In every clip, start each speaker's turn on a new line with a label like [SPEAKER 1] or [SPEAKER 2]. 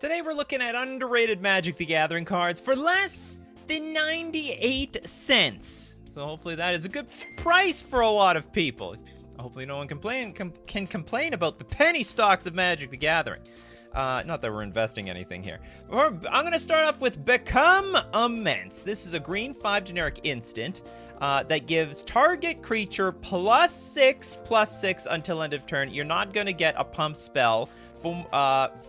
[SPEAKER 1] Today we're looking at underrated Magic the Gathering cards for less than 98 cents. So hopefully that is a good price for a lot of people. Hopefully no one can complain about the penny stocks of Magic the Gathering. Not that we're investing anything here. I'm going to start off with Become Immense. This is a green 5 generic instant that gives target creature +6/+6 until end of turn. You're not going to get a pump spell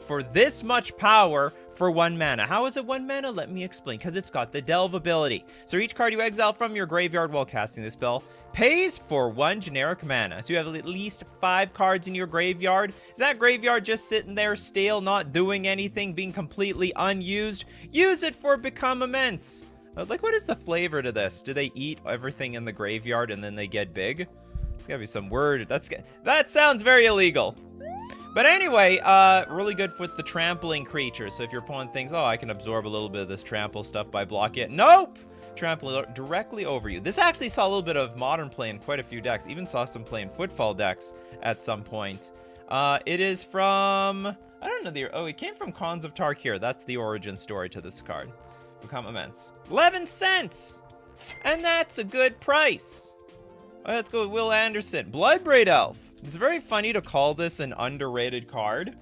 [SPEAKER 1] for this much power for 1 mana. How is it 1 mana? Let me explain. Because it's got the Delve ability. So each card you exile from your graveyard while casting this spell pays for 1 generic mana. So you have at least 5 cards in your graveyard. Is that graveyard just sitting there stale, not doing anything, being completely unused? Use it for Become Immense. Like, what is the flavor to this? Do they eat everything in the graveyard and then they get big? There's gotta be some word. That sounds very illegal. But anyway, really good with the trampling creatures. So if your opponent thinks, oh, I can absorb a little bit of this trample stuff by blocking it. Nope! Trample directly over you. This actually saw a little bit of modern play in quite a few decks. Even saw some play in footfall decks at some point. It is from... I don't know it came from Cons of Tarkir. That's the origin story to this card. Become Immense. 11 cents! And that's a good price. Let's go with Will Anderson. Bloodbraid Elf. It's very funny to call this an underrated card,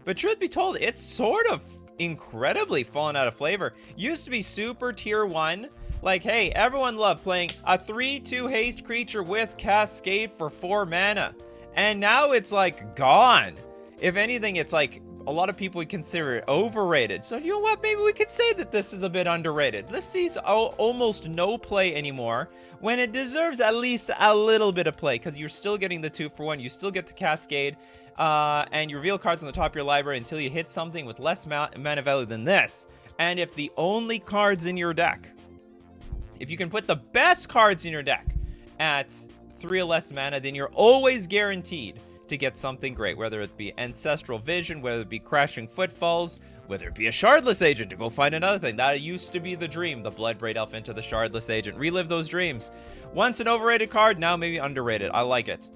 [SPEAKER 1] but truth be told, it's sort of incredibly fallen out of flavor. Used to be super tier 1. Like, hey, everyone loved playing a 3/2 haste creature with Cascade for 4 mana. And now it's like gone. If anything, it's like a lot of people would consider it overrated. So you know what? Maybe we could say that this is a bit underrated. This sees almost no play anymore when it deserves at least a little bit of play, because you're still getting the 2-for-1. You still get to Cascade, and you reveal cards on the top of your library until you hit something with less mana value than this. And if the only cards in your deck, if you can put the best cards in your deck at 3 or less mana, then you're always guaranteed to get something great, whether it be Ancestral Vision, whether it be Crashing Footfalls, whether it be a Shardless Agent to go find another thing. That used to be the dream, the Bloodbraid Elf into the Shardless Agent. Relive those dreams. Once an overrated card, now maybe underrated. I like it.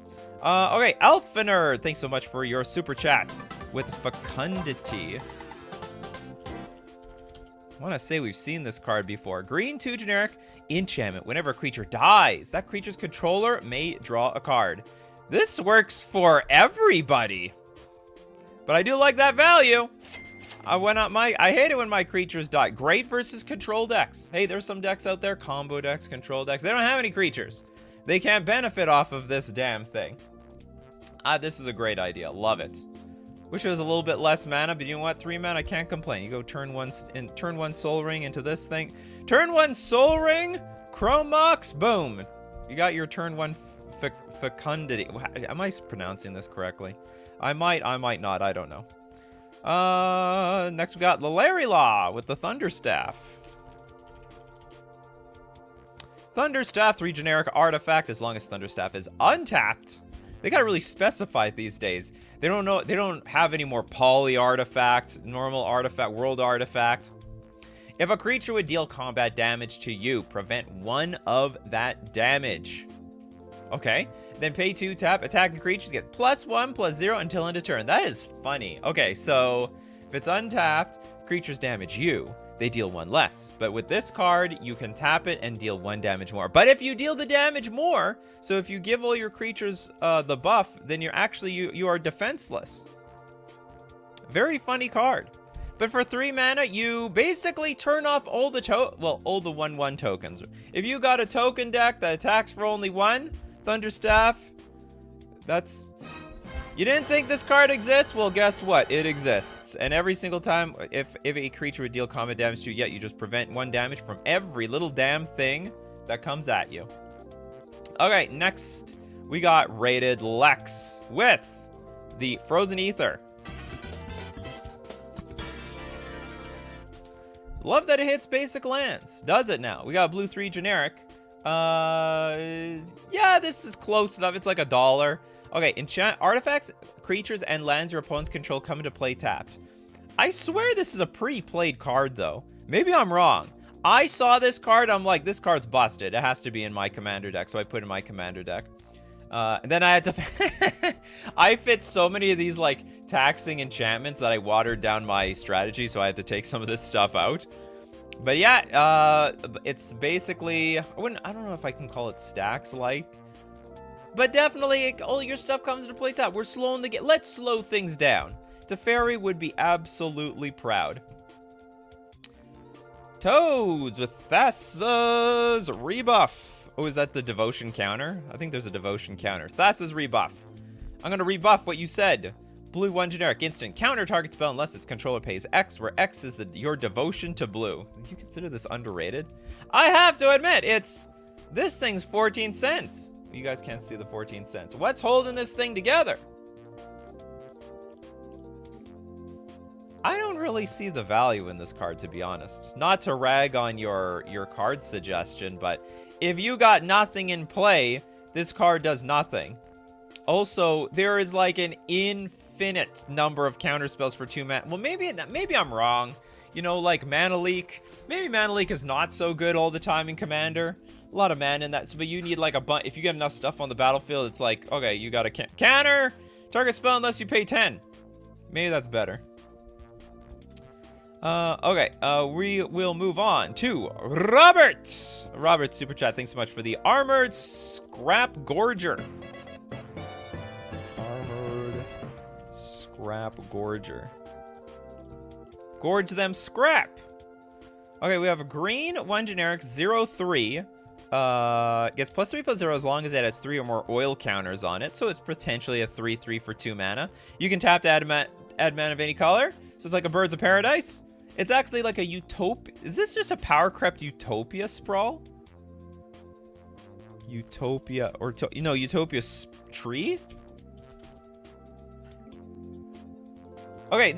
[SPEAKER 1] Okay, Elfiner, thanks so much for your super chat with Fecundity. I want to say we've seen this card before. Green 2 generic enchantment. Whenever a creature dies, that creature's controller may draw a card. This works for everybody. But I do like that value. I hate it when my creatures die. Great versus control decks. Hey, there's some decks out there, combo decks, control decks. They don't have any creatures. They can't benefit off of this damn thing. This is a great idea. Love it. Wish it was a little bit less mana, but you know what? 3 mana, I can't complain. You go turn one Soul Ring into this thing. Turn 1 Soul Ring, Chrome Mox, boom. You got your turn 1 Fecundity. Am I pronouncing this correctly? I might not. I don't know. Next we got Law with the Thunderstaff. Thunderstaff, 3 generic artifact. As long as Thunderstaff is untapped, they gotta really specify it these days. They don't have any more poly artifact, normal artifact, world artifact. If a creature would deal combat damage to you, prevent 1 of that damage. Okay, then pay 2, tap, attacking creatures get +1/+0 until end of turn. That is funny. Okay, so if it's untapped, creatures damage you, they deal 1 less. But with this card, you can tap it and deal 1 damage more. But if you deal the damage more, so if you give all your creatures the buff, then you're actually, you are defenseless. Very funny card. But for 3 mana, you basically turn off all the 1/1 tokens. If you got a token deck that attacks for only 1, Thunderstaff, that's... You didn't think this card exists? Well, guess what? It exists. And every single time, if a creature would deal combat damage to you, yet you just prevent 1 damage from every little damn thing that comes at you. Okay, next, we got Rated Lex with the Frozen Ether. Love that it hits basic lands. Does it now? We got blue 3 generic. Yeah, this is close enough. It's like $1. Okay, enchant artifacts, creatures, and lands your opponent's control come into play tapped. I swear this is a pre-played card, though. Maybe I'm wrong. I saw this card, I'm like, this card's busted. It has to be in my commander deck, so I put it in my commander deck. And then I had to... I fit so many of these, like, taxing enchantments that I watered down my strategy, so I had to take some of this stuff out. But yeah, it's basically... I don't know if I can call it stacks-like. But definitely, all your stuff comes into play top. We're slowing the game. Let's slow things down. Teferi would be absolutely proud. Toads with Thassa's rebuff. Oh, is that the devotion counter? I think there's a devotion counter. Thassa's rebuff. I'm going to rebuff what you said. Blue 1 generic instant. Counter target spell unless its controller pays X, where X is your devotion to blue. Do you consider this underrated? I have to admit, this thing's 14 cents. You guys can't see the 14 cents. What's holding this thing together? I don't really see the value in this card, to be honest. Not to rag on your card suggestion, but if you got nothing in play, this card does nothing. Also, there is like an infinite number of counter spells for 2 mana. Well, maybe I'm wrong. You know, like Mana Leak. Maybe Mana Leak is not so good all the time in Commander. A lot of mana in that, but you need like a bunch. If you get enough stuff on the battlefield, it's like, okay, you got a counter target spell unless you pay 10. Maybe that's better. Okay, we will move on to Robert. Robert, super chat, thanks so much for the Armored Scrap Gorger. Armored Scrap Gorger. Gorge them scrap. Okay, we have a green, 1 generic, 0/3. Gets +3/+0 as long as it has 3 or more oil counters on it. So it's potentially a 3/3 for 2 mana. You can tap to add mana of any color. So it's like a Birds of Paradise. It's actually like a Utopia. Is this just a power crept Utopia sprawl? Utopia or Utopia tree? Okay,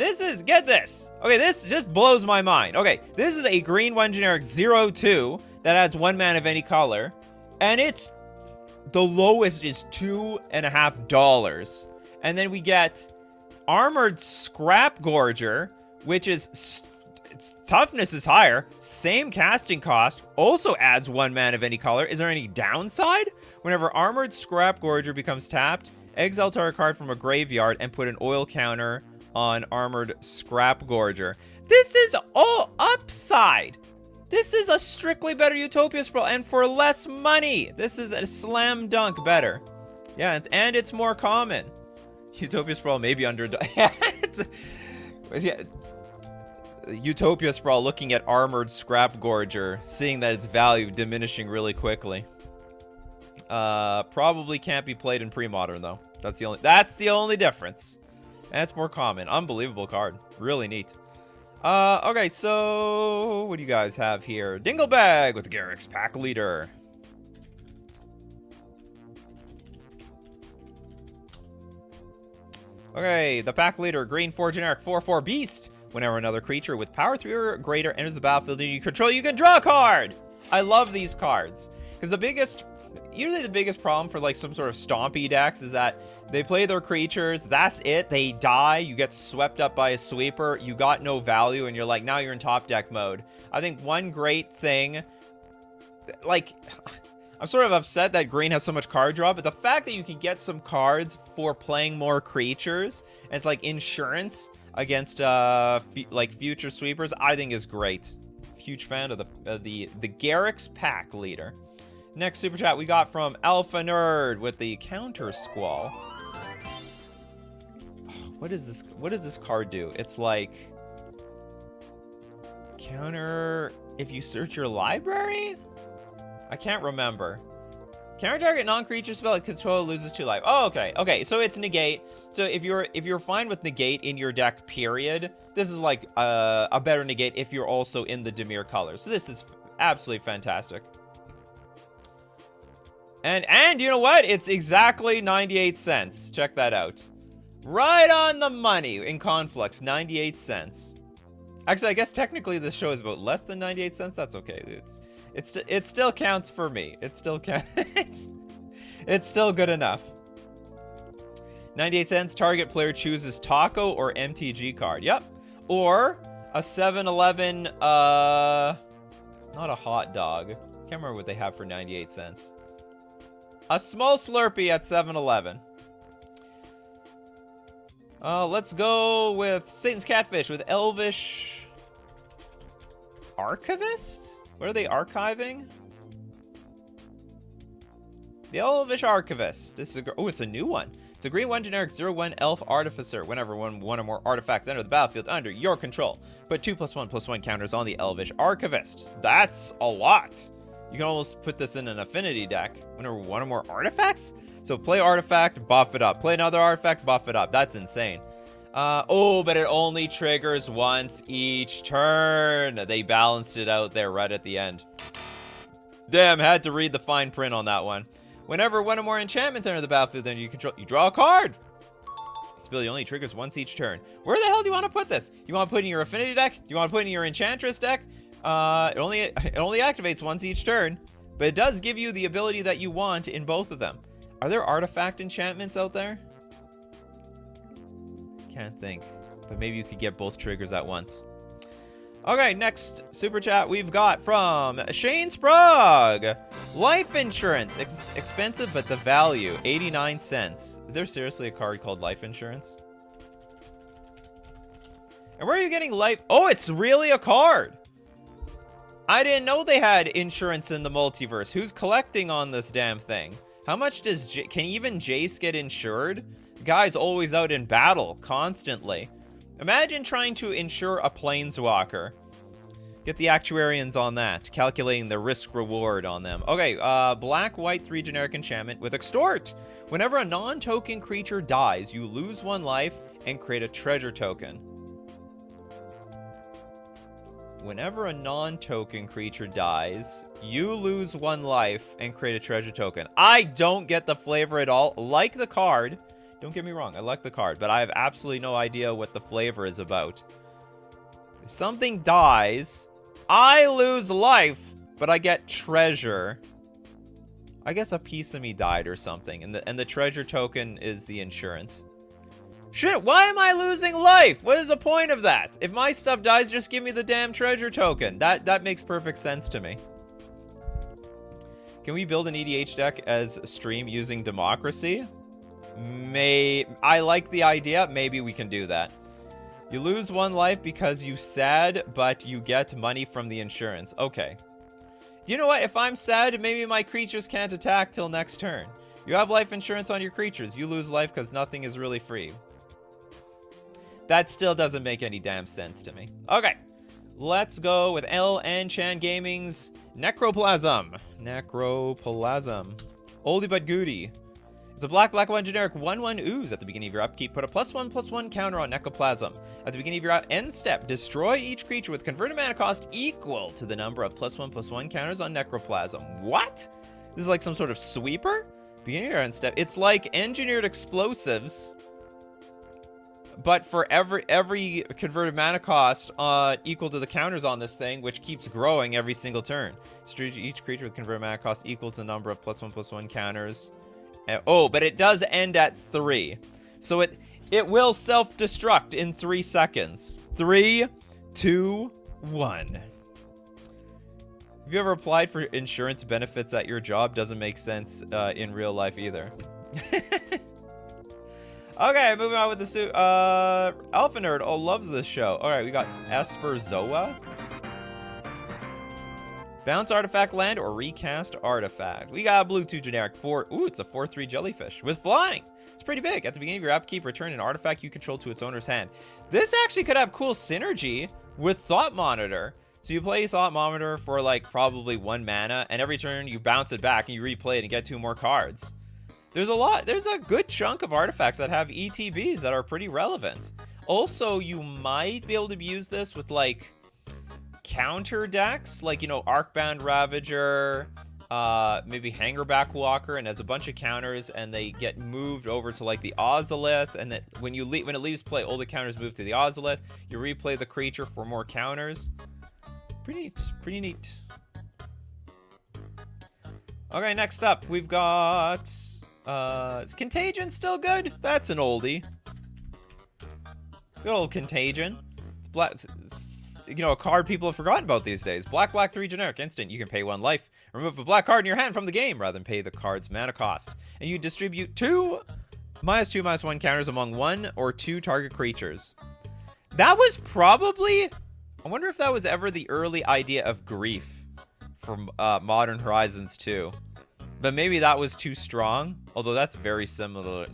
[SPEAKER 1] get this. Okay, this just blows my mind. Okay, this is a green 1 generic 0/2 that adds 1 mana of any color. And the lowest is $2.50. And then we get Armored Scrap Gorger, which is, its toughness is higher, same casting cost, also adds 1 mana of any color. Is there any downside? Whenever Armored Scrap Gorger becomes tapped, exile target card from a graveyard and put an oil counter on Armored Scrap Gorger. This is all upside. This is a strictly better Utopia sprawl, and for less money. This is a slam dunk better. Yeah, and it's more common. Utopia sprawl maybe under... yeah. Utopia sprawl looking at Armored Scrap Gorger, seeing that its value diminishing really quickly. Probably can't be played in pre-modern though. That's the only difference. And it's more common. Unbelievable card. Really neat. Okay, so what do you guys have here? Dinglebag with Garrick's Pack Leader. Okay, the Pack Leader, green 4 generic 4/4 beast. Whenever another creature with power 3 or greater enters the battlefield and you control, you can draw a card. I love these cards because usually the biggest problem for like some sort of stompy decks is that they play their creatures, that's it, they die, you get swept up by a sweeper, you got no value, and you're like, now you're in top deck mode. I think one great thing, like, I'm sort of upset that green has so much card draw, but the fact that you can get some cards for playing more creatures, and it's like insurance against like future sweepers, I think is great. Huge fan of the Garrick's Pack Leader. Next super chat we got from Alpha Nerd with the Counter Squall. What is this? What does this card do? It's like counter if you search your library? I can't remember. Counter target non-creature spell control loses 2 life. Oh, okay. Okay, so it's negate. So if you're fine with negate in your deck, period, this is like a better negate if you're also in the Dimir colors. So this is absolutely fantastic. And you know what? It's exactly 98 cents. Check that out. Right on the money in Conflux, 98 cents. Actually, I guess technically this show is about less than 98 cents. That's okay. It still counts for me. It still counts. It's still good enough. 98 cents. Target player chooses taco or MTG card. Yep. Or a 7-Eleven, not a hot dog. Can't remember what they have for 98 cents. A small Slurpee at 7-Eleven. Let's go with Satan's Catfish with Elvish Archivist? What are they archiving? The Elvish Archivist. This is it's a new one. It's a green 1 generic 0/1 Elf Artificer. Whenever one or more artifacts enter the battlefield under your control, put 2+1/+1 counters on the Elvish Archivist. That's a lot. You can almost put this in an affinity deck. Whenever one or more artifacts? So play artifact, buff it up. Play another artifact, buff it up. That's insane. Oh, but it only triggers once each turn. They balanced it out there right at the end. Damn, had to read the fine print on that one. Whenever one or more enchantments enter the battlefield, then you control, you draw a card. This ability only triggers once each turn. Where the hell do you want to put this? You want to put it in your affinity deck? Do you want to put it in your enchantress deck? It only activates once each turn, but it does give you the ability that you want in both of them. Are there artifact enchantments out there? Can't think, but maybe you could get both triggers at once. Okay, next super chat we've got from Shane Sprague. Life insurance. Expensive, but the value, 89 cents. Is there seriously a card called life insurance? And where are you getting life? Oh, it's really a card. I didn't know they had insurance in the multiverse. Who's collecting on this damn thing? How much does can even Jace get insured? The guy's always out in battle, constantly. Imagine trying to insure a planeswalker. Get the actuarians on that, calculating the risk-reward on them. Okay, black-white 3 generic enchantment with Extort. Whenever a non-token creature dies, you lose 1 life and create a treasure token. Whenever a non-token creature dies, you lose 1 life and create a treasure token. I don't get the flavor at all. Like the card. Don't get me wrong, I like the card, but I have absolutely no idea what the flavor is about. If something dies, I lose life, but I get treasure. I guess a piece of me died or something, and the treasure token is the insurance. Shit, why am I losing life? What is the point of that? If my stuff dies, just give me the damn treasure token. That makes perfect sense to me. Can we build an EDH deck as a stream using democracy? I like the idea. Maybe we can do that. You lose 1 life because you sad, but you get money from the insurance. Okay. You know what? If I'm sad, maybe my creatures can't attack till next turn. You have life insurance on your creatures. You lose life because nothing is really free. That still doesn't make any damn sense to me. Okay. Let's go with LN Chan Gaming's Necroplasm. Necroplasm. Oldie but goodie. It's a black 1 generic 1/1 ooze. At the beginning of your upkeep, put a +1/+1 counter on Necroplasm. At the beginning of your end step, destroy each creature with converted mana cost equal to the number of +1/+1 counters on Necroplasm. What? This is like some sort of sweeper? Beginning of your end step. It's like engineered explosives, but for every converted mana cost equal to the counters on this thing, which keeps growing every single turn. Destroy each creature with converted mana cost equal to the number of +1/+1 counters. Oh, but it does end at 3. So it will self-destruct in 3 seconds. 3, 2, 1. Have you ever applied for insurance benefits at your job? Doesn't make sense in real life either. Okay, moving on with the suit. Alpha Nerd, loves this show. All right, we got Esperzoa. Bounce artifact land or recast artifact. We got a blue 2 generic 4. Ooh, it's a 4/3 jellyfish with flying. It's pretty big. At the beginning of your upkeep, return an artifact you control to its owner's hand. This actually could have cool synergy with Thought Monitor. So you play Thought Monitor for like probably 1 mana, and every turn you bounce it back and you replay it and get 2 more cards. There's a good chunk of artifacts that have ETBs that are pretty relevant. Also, you might be able to use this with like counter decks, like, you know, Arcbound Ravager, maybe Hangerback Walker, and has a bunch of counters, and they get moved over to like the Ozolith, and that when it leaves play, all the counters move to the Ozolith. You replay the creature for more counters. Pretty neat, pretty neat. Okay, next up we've got is Contagion still good? That's an oldie. Good old Contagion. It's black. You know, a card people have forgotten about these days. Black 3 generic instant. You can pay 1 life. Remove a black card in your hand from the game rather than pay the card's mana cost. And you distribute two -2/-1 counters among 1 or 2 target creatures. That was probably... I wonder if that was ever the early idea of Grief from Modern Horizons 2. But maybe that was too strong. Although that's very similar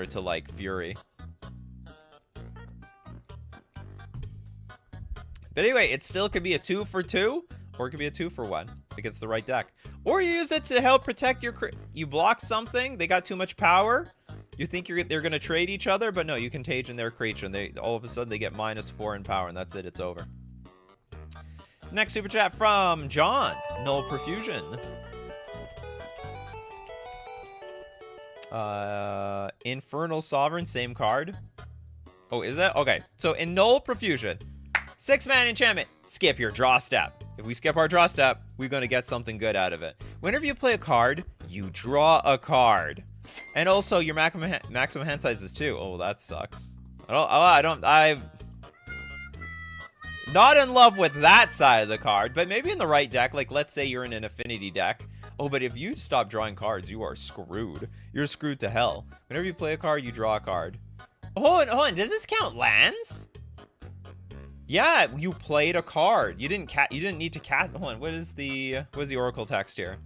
[SPEAKER 1] to, like, Fury. But anyway, it still could be a 2 for 2, or it could be a 2 for 1 against the right deck. Or you use it to help protect your... You block something, they got too much power. You think they're going to trade each other, but no, you contagion their creature, and all of a sudden they get -4 in power, and that's it, it's over. Next super chat from John, Null Profusion. Infernal Sovereign, same card. Oh, is that? Okay, so in Null Profusion, 6-mana enchantment, skip your draw step. If we skip our draw step, we're going to get something good out of it. Whenever you play a card, you draw a card. And also, your maximum hand size is 2. Oh, that sucks. I'm not in love with that side of the card, but maybe in the right deck, like let's say you're in an affinity deck. Oh, but if you stop drawing cards, you are screwed. You're screwed to hell. Whenever you play a card, you draw a card. Hold on. Does this count lands? Yeah, you played a card. You didn't need to cast. Hold on. What is the Oracle text here?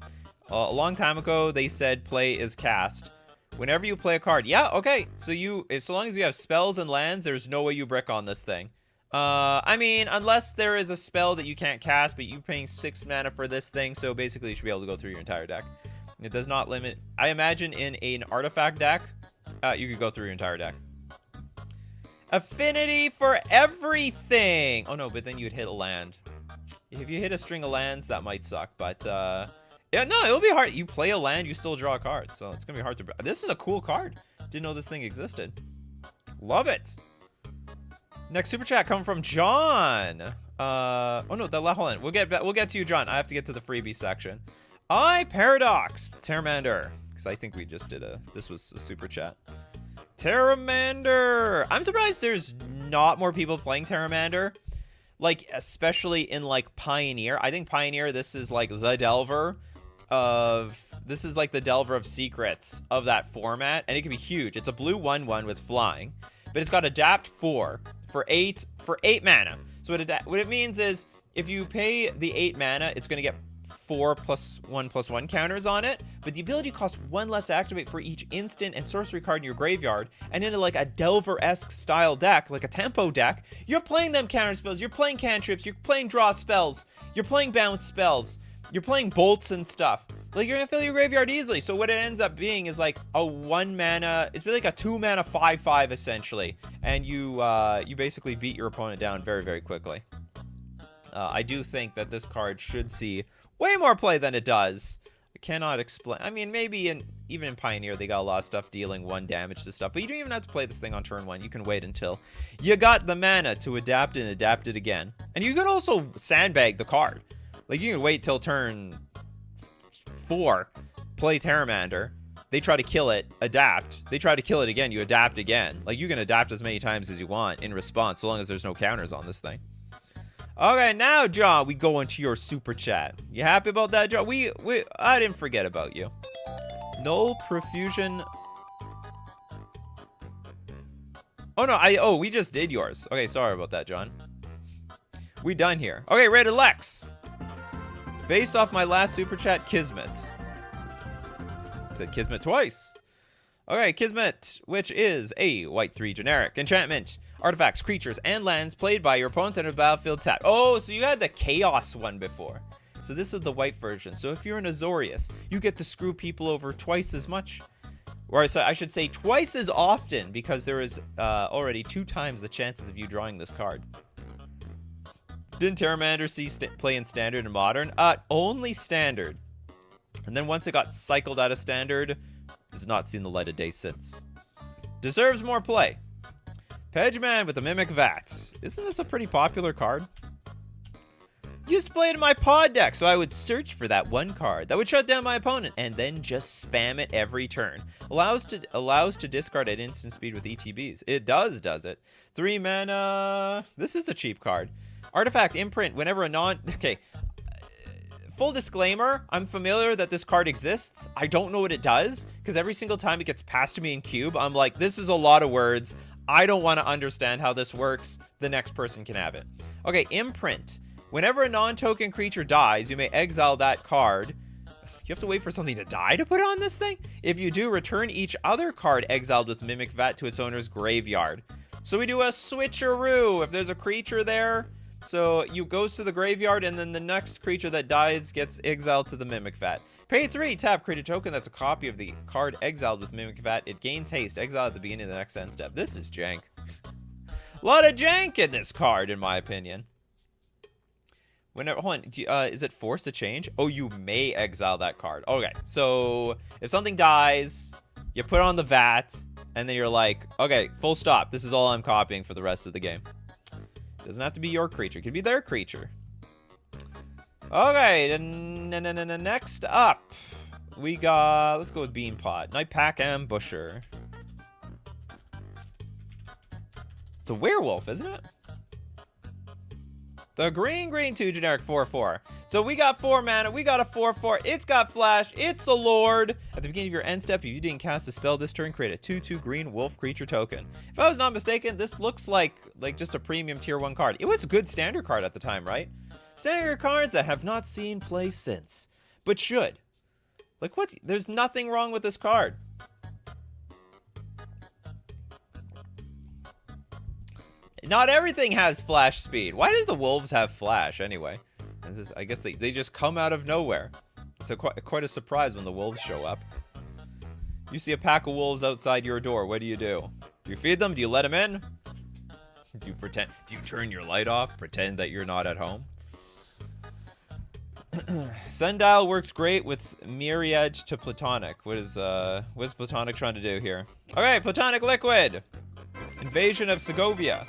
[SPEAKER 1] A long time ago, they said play is cast. Whenever you play a card. Yeah, okay. So so long as you have spells and lands, there's no way you brick on this thing. I mean, unless there is a spell that you can't cast, but you're paying 6 mana for this thing, so basically you should be able to go through your entire deck. It does not limit. I imagine in an artifact deck, you could go through your entire deck. Affinity for everything. Oh no, but then you'd hit a land. If you hit a string of lands, that might suck, but yeah, no, it'll be hard. You play a land, you still draw a card, so it's gonna be hard to... This is a cool card. Didn't know this thing existed. Love it. Next super chat coming from John. Oh no, hold on. We'll get to you, John. I have to get to the freebie section. Paradox Terramander, because I think we just did this was a super chat. Terramander. I'm surprised there's not more people playing Terramander, like especially in like Pioneer. I think Pioneer, this is like the Delver of secrets of that format, and it can be huge. It's a blue 1/1 with flying, but it's got adapt 4 for 8 mana. So what it means is if you pay the 8 mana, it's going to get 4 +1/+1 counters on it, but the ability costs 1 less to activate for each instant and sorcery card in your graveyard. And in like a Delver-esque style deck, like a tempo deck, you're playing them counter spells, you're playing cantrips, you're playing draw spells, you're playing bounce spells, you're playing bolts and stuff. Like, you're gonna fill your graveyard easily. So what it ends up being is like a 1 mana, it's really like a 2 mana 5/5 essentially, and you basically beat your opponent down very, very quickly. I do think that this card should see way more play than it does. I cannot explain. I mean, maybe even in Pioneer, they got a lot of stuff dealing 1 damage to stuff, but you don't even have to play this thing on turn 1. You can wait until you got the mana to adapt and adapt it again. And you can also sandbag the card. Like, you can wait till turn 4, play Terramander, they try to kill it, adapt, they try to kill it again, you adapt again. Like, you can adapt as many times as you want in response, so long as there's no counters on this thing. Okay, now, John, we go into your super chat. You happy about that, John? I didn't forget about you. Null Profusion. Oh, no, we just did yours. Okay, sorry about that, John. We done here. Okay, rated Lex. Based off my last super chat, Kismet. Said Kismet twice. Okay, Kismet, which is a white 3 generic enchantment. Artifacts, creatures, and lands played by your opponent's center of the battlefield tap. Oh, so you had the Chaos one before. So this is the white version. So if you're an Azorius, you get to screw people over twice as much. Or I should say twice as often, because there is already 2 times the chances of you drawing this card. Didn't Terramander see play in Standard and Modern? Only Standard. And then once it got cycled out of Standard, has not seen the light of day since. Deserves more play. Pedgeman with the Mimic Vat. Isn't this a pretty popular card? Used to play it in my pod deck, so I would search for that one card that would shut down my opponent and then just spam it every turn. Allows to discard at instant speed with ETBs. It does it. 3 mana. This is a cheap card. Artifact, imprint, whenever a non... Okay. full disclaimer, I'm familiar that this card exists. I don't know what it does, because every single time it gets passed to me in cube, I'm like, this is a lot of words. I don't want to understand how this works. The next person can have it. Okay, imprint. Whenever a non-token creature dies, you may exile that card. You have to wait for something to die to put on this thing? If you do, return each other card exiled with Mimic Vat to its owner's graveyard. So we do a switcheroo. If there's a creature there, so you goes to the graveyard, and then the next creature that dies gets exiled to the Mimic Vat. Pay 3, tap, create a token that's a copy of the card exiled with Mimic Vat. It gains haste. Exile at the beginning of the next end step. This is jank. A lot of jank in this card, in my opinion. Whenever, hold on, is it forced to change? Oh, you may exile that card. Okay, so if something dies, you put on the vat, and then you're like, okay, full stop. This is all I'm copying for the rest of the game. Doesn't have to be your creature. It could be their creature. Okay, next up, we got, let's go with Beanpot. Nightpack Ambusher. It's a werewolf, isn't it? The green 2 generic 4/4. So we got 4 mana, we got a 4/4, it's got flash, it's a lord. At the beginning of your end step, if you didn't cast a spell this turn, create a 2/2 green wolf creature token. If I was not mistaken, this looks like just a premium tier 1 card. It was a good standard card at the time, right? Standard cards that have not seen play since, but should. Like what? There's nothing wrong with this card. Not everything has flash speed. Why do the wolves have flash anyway? I guess they just come out of nowhere. It's quite a surprise when the wolves show up. You see a pack of wolves outside your door. What do? Do you feed them? Do you let them in? Do you pretend? Do you turn your light off? Pretend that you're not at home? Sundial works great with Myriad to Platonic. What is Platonic trying to do here? Okay, Platonic Liquid. Invasion of Segovia.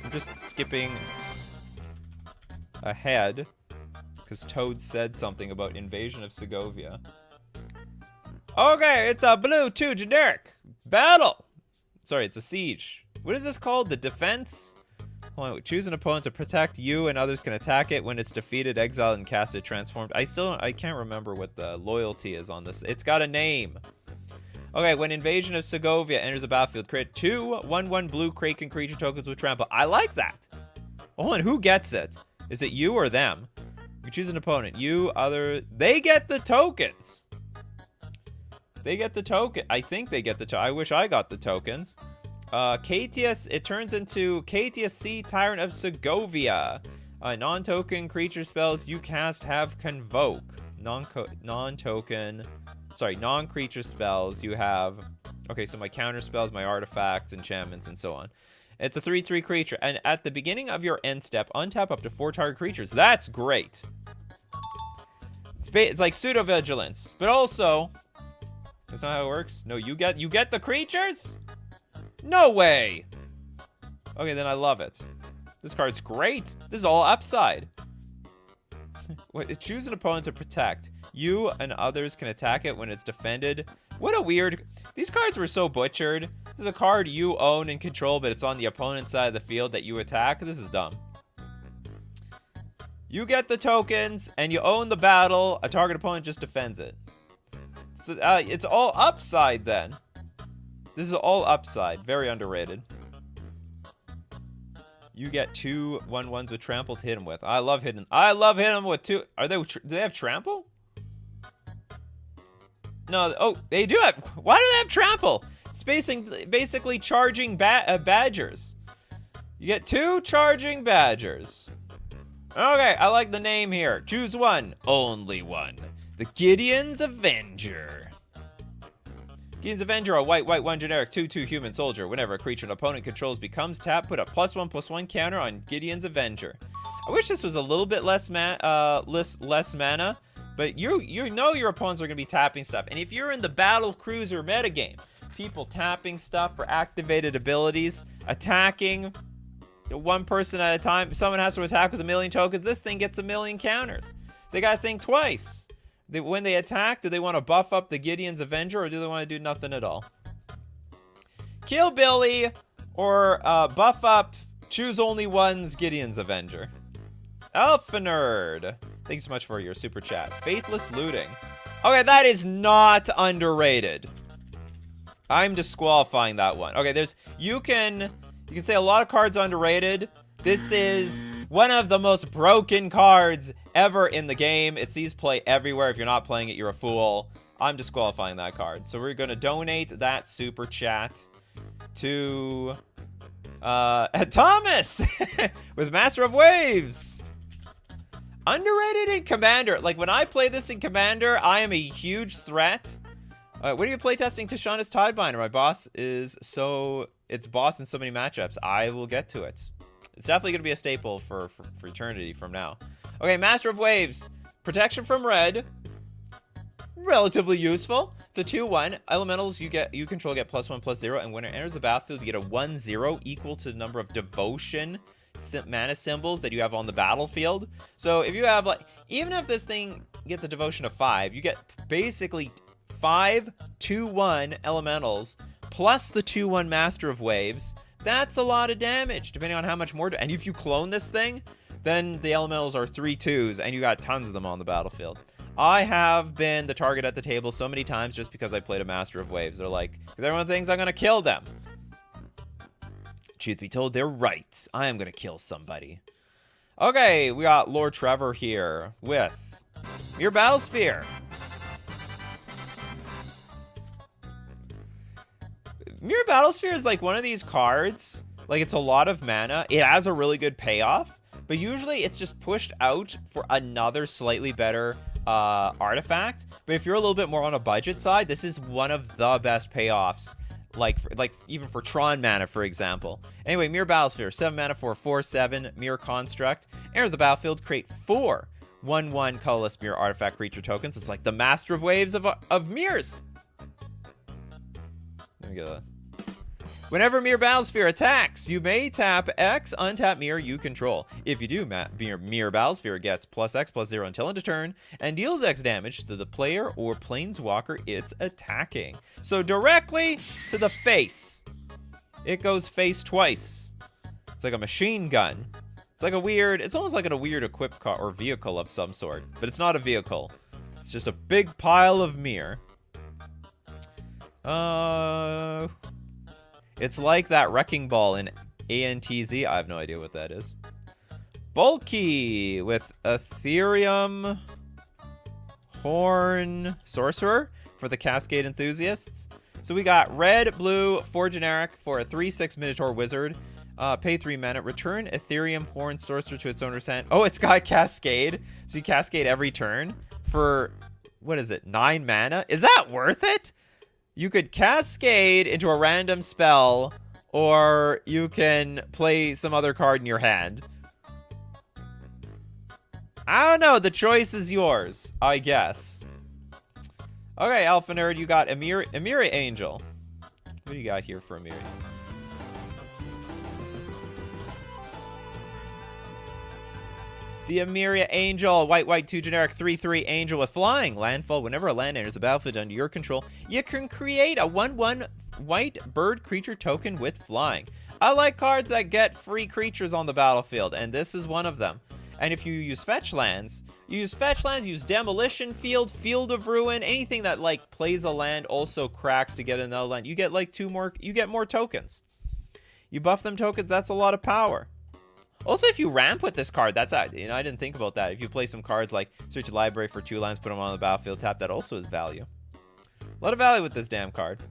[SPEAKER 1] I'm just skipping ahead because Toad said something about Invasion of Segovia. Okay, it's a blue 2 generic. Battle. Sorry, it's a siege. What is this called? The defense? Hold on, choose an opponent to protect you and others can attack it. When it's defeated, exile and cast it transformed. I can't remember what the loyalty is on this. It's got a name. Okay, when Invasion of Segovia enters the battlefield, create 2 1/1 blue Kraken creature tokens with trample. I like that. Oh, and who gets it? Is it you or them? You choose an opponent. They get the tokens. They get the token. I think they get the I wish I got the tokens. KTS, it turns into KTSC Tyrant of Segovia. Non-token creature spells you cast have Convoke. Non-creature spells you have. Okay, so my counter spells, my artifacts, enchantments, and so on. It's a 3/3 creature, and at the beginning of your end step, untap up to 4 target creatures. That's great. It's like pseudo vigilance, but also that's not how it works. No, you get the creatures. No way. Okay, then I love it. This card's great. This is all upside. Wait, choose an opponent to protect. You and others can attack it when it's defended. What a weird... These cards were so butchered. This is a card you own and control, but it's on the opponent's side of the field that you attack. This is dumb. You get the tokens, and you own the battle. A target opponent just defends it. So it's all upside then. This is all upside. Very underrated. You get 2 1/1s with trample to hit him with. I love hitting them with 2. Do they have trample? No. Oh, they do have. Why do they have trample? It's basically charging badgers. You get 2 charging badgers. Okay, I like the name here. Choose one. Only one. The Gideon's Avenger. Gideon's Avenger, a white 1 generic 2/2 human soldier. Whenever a creature an opponent controls becomes tapped, put a +1/+1 counter on Gideon's Avenger. I wish this was a little bit less mana, but you know your opponents are going to be tapping stuff. And if you're in the battle cruiser metagame, people tapping stuff for activated abilities, attacking one person at a time. If someone has to attack with 1,000,000 tokens, this thing gets 1,000,000 counters. So they got to think twice. When they attack, do they want to buff up the Gideon's Avenger, or do they want to do nothing at all? Kill Billy, or buff up Choose Only One's Gideon's Avenger. Alpha Nerd. Thank you so much for your super chat. Faithless Looting. Okay, that is not underrated. I'm disqualifying that one. Okay, you can say a lot of cards are underrated. This is one of the most broken cards ever in the game. It sees play everywhere. If you're not playing it, you're a fool. I'm disqualifying that card. So we're going to donate that super chat to Thomas with Master of Waves. Underrated in Commander. Like, when I play this in Commander, I am a huge threat. When are you playtesting Tishana's Tidebinder? My boss is it's boss in so many matchups. I will get to it. It's definitely going to be a staple for eternity from now. Okay, Master of Waves. Protection from red. Relatively useful. It's a 2/1. Elementals you control get +1/+0, and when it enters the battlefield, you get a 1/0 equal to the number of devotion mana symbols that you have on the battlefield. So if you have, like, even if this thing gets a devotion of 5, you get basically 5 2/1 elementals plus the 2/1 Master of Waves. That's a lot of damage, depending on how much more. And if you clone this thing, then the elementals are 3/2s, and you got tons of them on the battlefield. I have been the target at the table so many times just because I played a Master of Waves. They're like, because everyone thinks I'm going to kill them. Truth be told, they're right. I am going to kill somebody. Okay, we got Lord Trevor here with Mirror Battlesphere. Mirror Battlesphere is like one of these cards. Like, it's a lot of mana. It has a really good payoff, but usually it's just pushed out for another slightly better artifact. But if you're a little bit more on a budget side, this is one of the best payoffs. Like even for Tron mana, for example. Anyway, Mirror Battlesphere, 7 mana for a 4/7 Mirror Construct. Enters the battlefield, create 4 1/1 colorless Mirror artifact creature tokens. It's like the Master of Waves of mirrors. Let me get that. Whenever Mirror Battlesphere attacks, you may tap X, untap Mirror you control. If you do, Mirror Battlesphere gets +X/+0 until end of turn, and deals X damage to the player or planeswalker it's attacking. So directly to the face. It goes face twice. It's like a machine gun. It's like it's almost like a weird equipped car or vehicle of some sort. But it's not a vehicle. It's just a big pile of mirror. It's like that wrecking ball in ANTZ. I have no idea what that is. Bulky with Ethereum Horn Sorcerer for the Cascade enthusiasts. So we got red, blue, 4 generic for a 3/6 Minotaur Wizard. Pay 3 mana. Return Ethereum Horn Sorcerer to its owner's hand. Oh, it's got Cascade. So you Cascade every turn for, what is it, 9 mana? Is that worth it? You could Cascade into a random spell, or you can play some other card in your hand. I don't know. The choice is yours, I guess. Okay, Alpha Nerd, you got Emiri Angel. What do you got here for Emiri? The Emiri Angel, white, 2 generic, 3/3 Angel with flying. Landfall. Whenever a land enters the battlefield under your control, you can create a 1/1 white bird creature token with flying. I like cards that get free creatures on the battlefield, and this is one of them. And if you use fetch lands, use Demolition Field, Field of Ruin, anything that like plays a land also cracks to get another land. You get like you get more tokens. You buff them tokens, that's a lot of power. Also, if you ramp with this card, I didn't think about that. If you play some cards like search a library for 2 lands, put them on the battlefield, tap, that also is value. A lot of value with this damn card.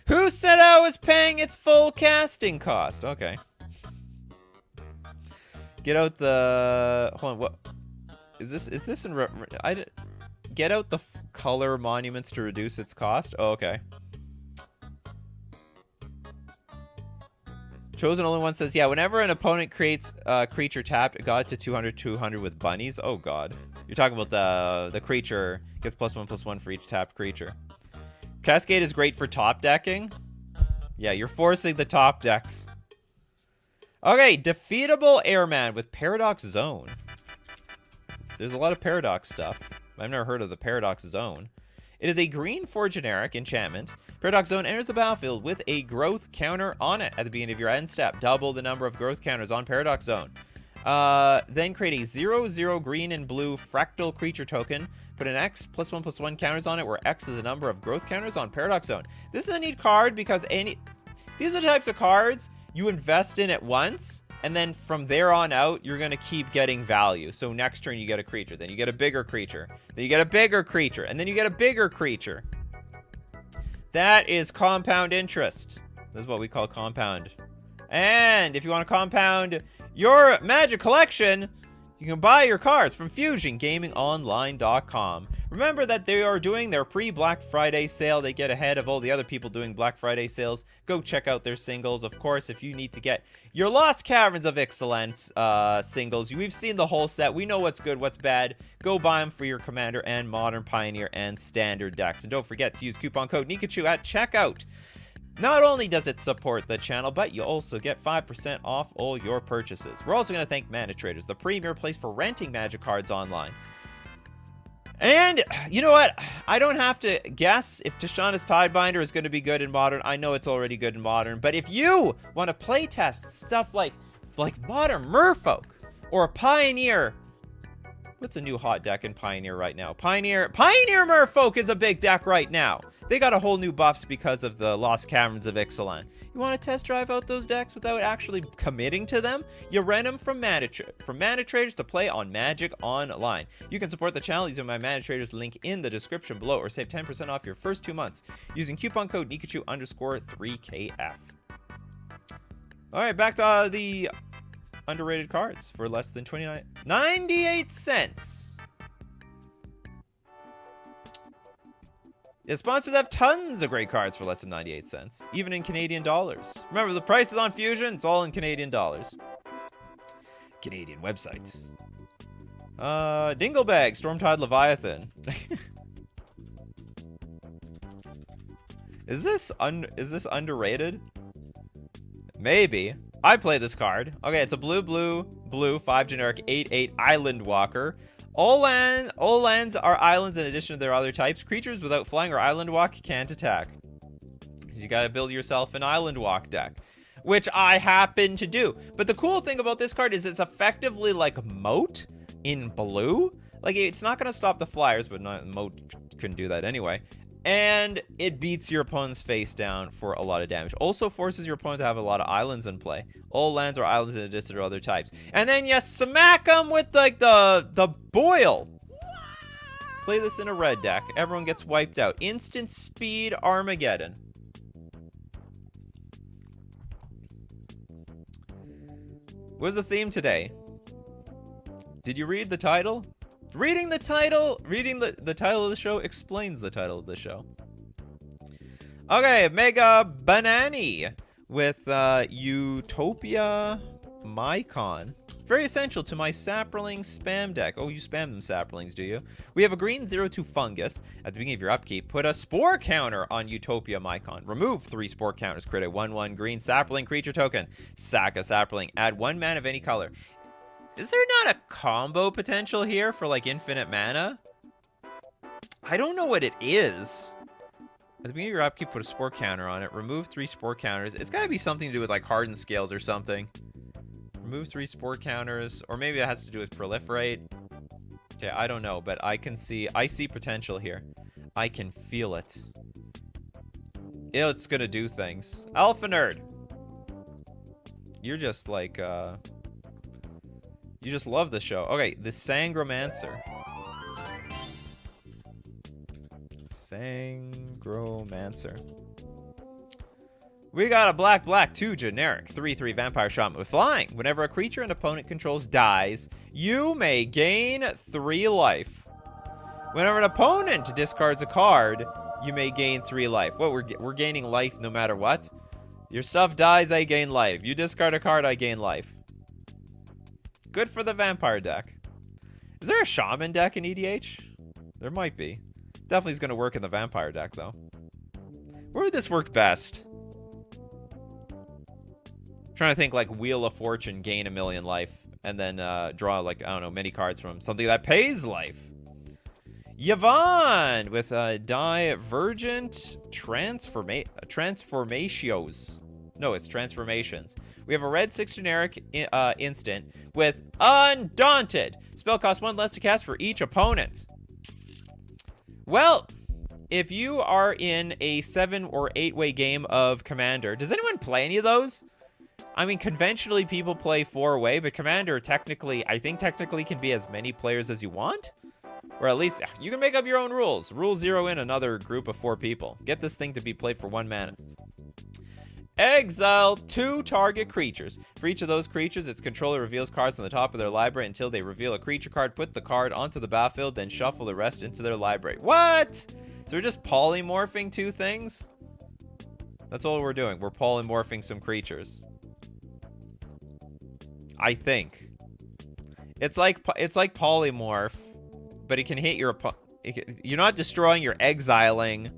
[SPEAKER 1] Who said I was paying its full casting cost? Okay. Get out the... Hold on, what... Is this in... Get out the color monuments to reduce its cost? Oh, okay. Chosen Only One says, yeah, whenever an opponent creates a creature tapped, it got to 200 with bunnies. Oh, God. You're talking about the creature gets +1/+1 for each tapped creature. Cascade is great for top decking. Yeah, you're forcing the top decks. Okay, Defeatable Airman with Paradox Zone. There's a lot of Paradox stuff. I've never heard of the Paradox Zone. It is a green 4 generic enchantment. Paradox Zone enters the battlefield with a growth counter on it at the beginning of your end step. Double the number of growth counters on Paradox Zone. Then create a 0/0 green and blue fractal creature token. Put an X +1/+1 counters on it, where X is a number of growth counters on Paradox Zone. This is a neat card because these are the types of cards you invest in at once, and then from there on out, you're going to keep getting value. So next turn, you get a creature. Then you get a bigger creature. Then you get a bigger creature. And then you get a bigger creature. That is compound interest. This is what we call compound. And if you want to compound your Magic collection, you can buy your cards from FusionGamingOnline.com. Remember that they are doing their pre-Black Friday sale. They get ahead of all the other people doing Black Friday sales. Go check out their singles. Of course, if you need to get your Lost Caverns of Ixalan singles, we've seen the whole set. We know what's good, what's bad. Go buy them for your Commander and Modern, Pioneer, and Standard decks. And don't forget to use coupon code Nikachu at checkout. Not only does it support the channel, but you also get 5% off all your purchases. We're also going to thank Mana Traders, the premier place for renting Magic cards online. And you know what? I don't have to guess if Tishana's Tidebinder is going to be good in Modern. I know it's already good in Modern. But if you want to playtest stuff like Modern Merfolk or Pioneer... What's a new hot deck in Pioneer right now? Pioneer Merfolk is a big deck right now. They got a whole new buffs because of the Lost Caverns of Ixalan. You want to test drive out those decks without actually committing to them? You rent them from Mana Traders to play on Magic Online. You can support the channel using my Mana Traders link in the description below, or save 10% off your first 2 months using coupon code Nikachu_3KF. All right, back to the underrated cards for less than 98 cents. The sponsors have tons of great cards for less than 98 cents, even in Canadian dollars. Remember, the price is on Fusion. It's all in Canadian dollars. Canadian website. Dinglebag, Stormtide Leviathan. Is this underrated? Maybe. I play this card. Okay, it's a blue, 5 generic, 8/8 Island Walker. All lands are islands in addition to their other types. Creatures without flying or island walk can't attack. You gotta build yourself an island walk deck, which I happen to do. But the cool thing about this card is it's effectively like Moat in blue. Like, it's not gonna stop the flyers, but Moat couldn't do that anyway. And it beats your opponent's face down for a lot of damage. Also forces your opponent to have a lot of islands in play. All lands are islands in addition to other types. And then you smack them with like the boil. Play this in a red deck. Everyone gets wiped out. Instant speed Armageddon. What's the theme today? Did you read the title? Reading the title of the show explains the title of the show. Okay, Mega Banani with Utopia Mycon. Very essential to my Sapperling spam deck. Oh, you spam them Sapperlings, do you? We have a green 0/2 fungus. At the beginning of your upkeep, put a spore counter on Utopia Mycon. Remove 3 spore counters. Create a 1/1 green Sapperling creature token. Sack a Sapperling. Add 1 mana of any color. Is there not a combo potential here for, like, infinite mana? I don't know what it is. At the beginning of your upkeep, put a spore counter on it. Remove 3 spore counters. It's gotta be something to do with, like, hardened scales or something. Remove 3 spore counters. Or maybe it has to do with proliferate. Okay, I don't know, but I see potential here. I can feel it. It's gonna do things. Alpha Nerd! You're just, like, you just love the show. Okay, the Sangromancer. Sangromancer. We got a black 2 generic 3/3 vampire shaman with flying. Whenever a creature an opponent controls dies, you may gain 3 life. Whenever an opponent discards a card, you may gain 3 life. What, we're gaining life no matter what? Your stuff dies, I gain life. You discard a card, I gain life. Good for the vampire deck. Is there a shaman deck in EDH? There might be. Definitely is going to work in the vampire deck, though. Where would this work best? Trying to think, like, Wheel of Fortune, gain 1,000,000 life, and then draw, like, I don't know, many cards from something that pays life. Yvonne with Divergent Transformatios. No, it's transformations. We have a red 6 generic instant with Undaunted. Spell costs 1 less to cast for each opponent. Well, if you are in a 7 or 8-way game of Commander, does anyone play any of those? I mean, conventionally people play 4-way, but Commander technically, I think technically can be as many players as you want. Or at least, you can make up your own rules. Rule 0 in another group of 4 people. Get this thing to be played for 1 mana. Exile 2 target creatures. For each of those creatures, its controller reveals cards on the top of their library until they reveal a creature card. Put the card onto the battlefield, then shuffle the rest into their library. What? So we're just polymorphing 2 things? That's all we're doing. We're polymorphing some creatures. I think. It's like polymorph, but it can hit your opponent. You're not destroying, you're exiling.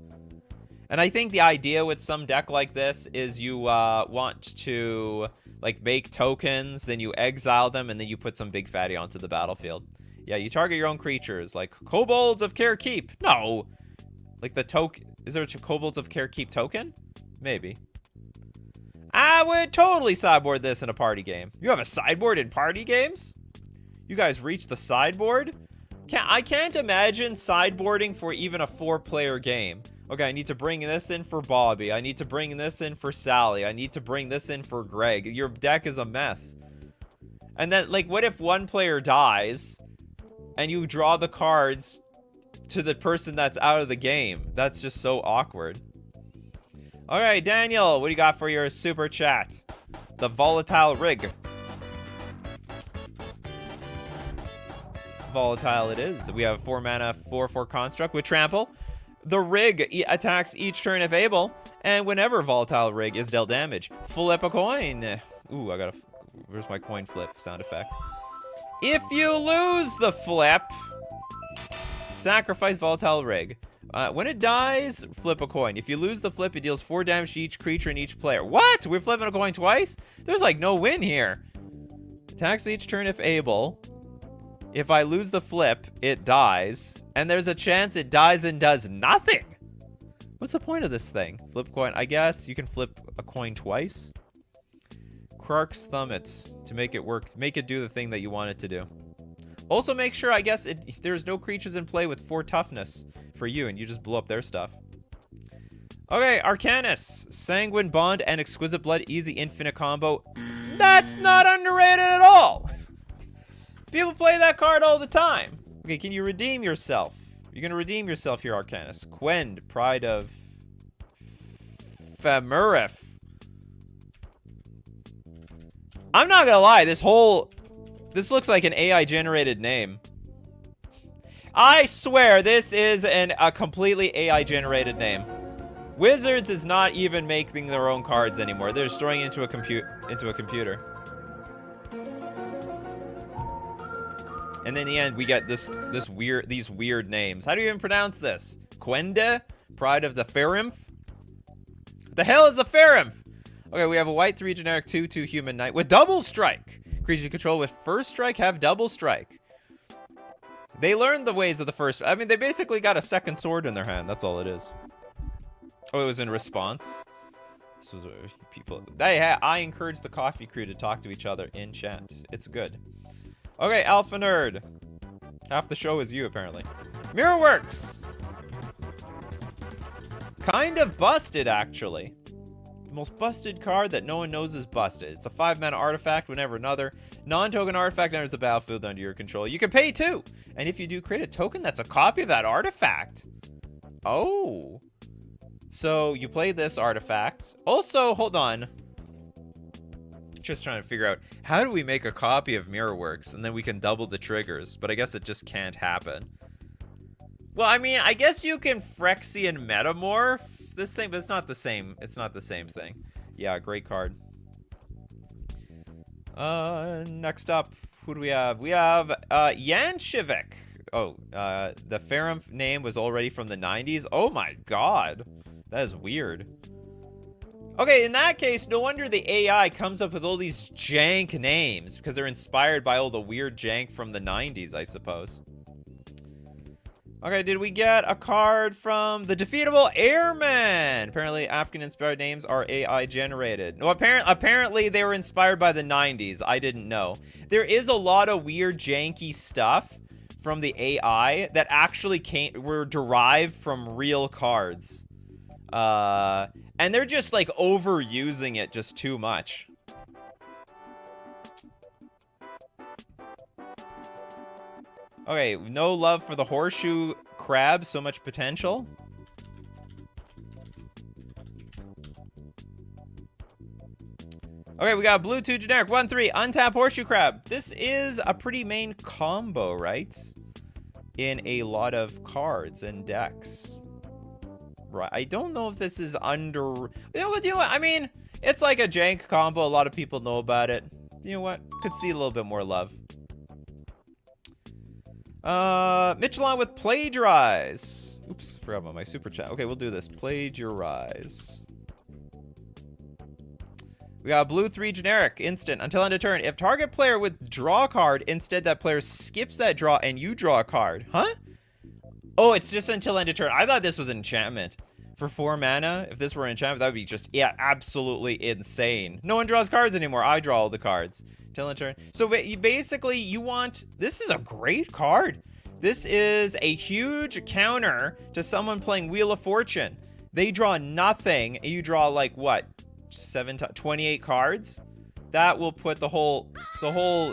[SPEAKER 1] And I think the idea with some deck like this is you want to like make tokens, then you exile them, and then you put some big fatty onto the battlefield. Yeah, you target your own creatures, like Kobolds of Care Keep. No! Like the token. Is there a Kobolds of Care Keep token? Maybe. I would totally sideboard this in a party game. You have a sideboard in party games? You guys reach the sideboard? I can't imagine sideboarding for even a 4-player game. Okay, I need to bring this in for Bobby. I need to bring this in for Sally. I need to bring this in for Greg. Your deck is a mess. And then, like, what if one player dies and you draw the cards to the person that's out of the game? That's just so awkward. All right, Daniel, what do you got for your super chat? The volatile rig. Volatile it is. We have 4 mana 4/4 construct with trample. The rig attacks each turn if able, and whenever volatile rig is dealt damage, flip a coin. Ooh, I gotta. Where's my coin flip sound effect? If you lose the flip, sacrifice volatile rig. When it dies, flip a coin. If you lose the flip, it deals 4 damage to each creature and each player. What? We're flipping a coin twice? There's like no win here. Attacks each turn if able. If I lose the flip, it dies. And there's a chance it dies and does nothing. What's the point of this thing? Flip coin. I guess you can flip a coin twice. Krark's Thumb it to make it work. Make it do the thing that you want it to do. Also make sure, I guess, there's no creatures in play with 4 toughness for you, and you just blow up their stuff. Okay, Arcanus. Sanguine Bond and Exquisite Blood. Easy infinite combo. That's not underrated at all. People play that card all the time. Okay, can you redeem yourself? You're going to redeem yourself here, Arcanus. Quend, Pride of Famurif. I'm not going to lie. This looks like an AI-generated name. I swear this is a completely AI-generated name. Wizards is not even making their own cards anymore. They're storing it into a computer. And in the end, we get these weird names. How do you even pronounce this? Quende? Pride of the Farimf? The hell is the Farimf? Okay, we have a white 3 generic 2/2 human knight with double strike. Creatures you control with first strike have double strike. They learned the ways of the first. I mean, they basically got a second sword in their hand. That's all it is. Oh, it was in response. This was people. I encourage the coffee crew to talk to each other in chat. It's good. Okay, Alpha Nerd. Half the show is you, apparently. Mirrorworks. Kind of busted, actually. The most busted card that no one knows is busted. It's a 5-mana artifact. Whenever another non-token artifact enters the battlefield under your control, you can pay 2. And if you do create a token that's a copy of that artifact. Oh. So you play this artifact. Also, hold on. Just trying to figure out how do we make a copy of Mirrorworks and then we can double the triggers, but I guess it just can't happen. Well, I mean, I guess you can Phyrexian Metamorph this thing, but it's not the same. It's not the same thing. Yeah, great card. Next up, who do we have? We have Yanshivik. Oh, the Farimf name was already from the 90s. Oh my god, that is weird. Okay, in that case, no wonder the AI comes up with all these jank names, because they're inspired by all the weird jank from the 90s, I suppose. Okay, did we get a card from the Defeatable Airman? Apparently, African-inspired names are AI generated. No, apparently they were inspired by the 90s. I didn't know. There is a lot of weird, janky stuff from the AI that actually were derived from real cards. And they're just, like, overusing it just too much. Okay, no love for the horseshoe crab, so much potential. Okay, we got blue 2 generic, 1/3, untap horseshoe crab. This is a pretty main combo, right? In a lot of cards and decks. Right, I don't know if this is under... You know what, I mean, it's like a jank combo. A lot of people know about it. You know what? Could see a little bit more love. Michelin with plagiarize. Oops, forgot about my super chat. Okay, we'll do this. Plagiarize. We got blue 3 generic, instant, until end of turn. If target player would draw a card, instead that player skips that draw and you draw a card. Huh? Oh, it's just until end of turn. I thought this was an enchantment. For 4 mana, if this were an enchantment, that would be just, yeah, absolutely insane. No one draws cards anymore. I draw all the cards. Till end of turn. So basically, you want... This is a great card. This is a huge counter to someone playing Wheel of Fortune. They draw nothing. You draw, like, what? 28 cards? That will put the whole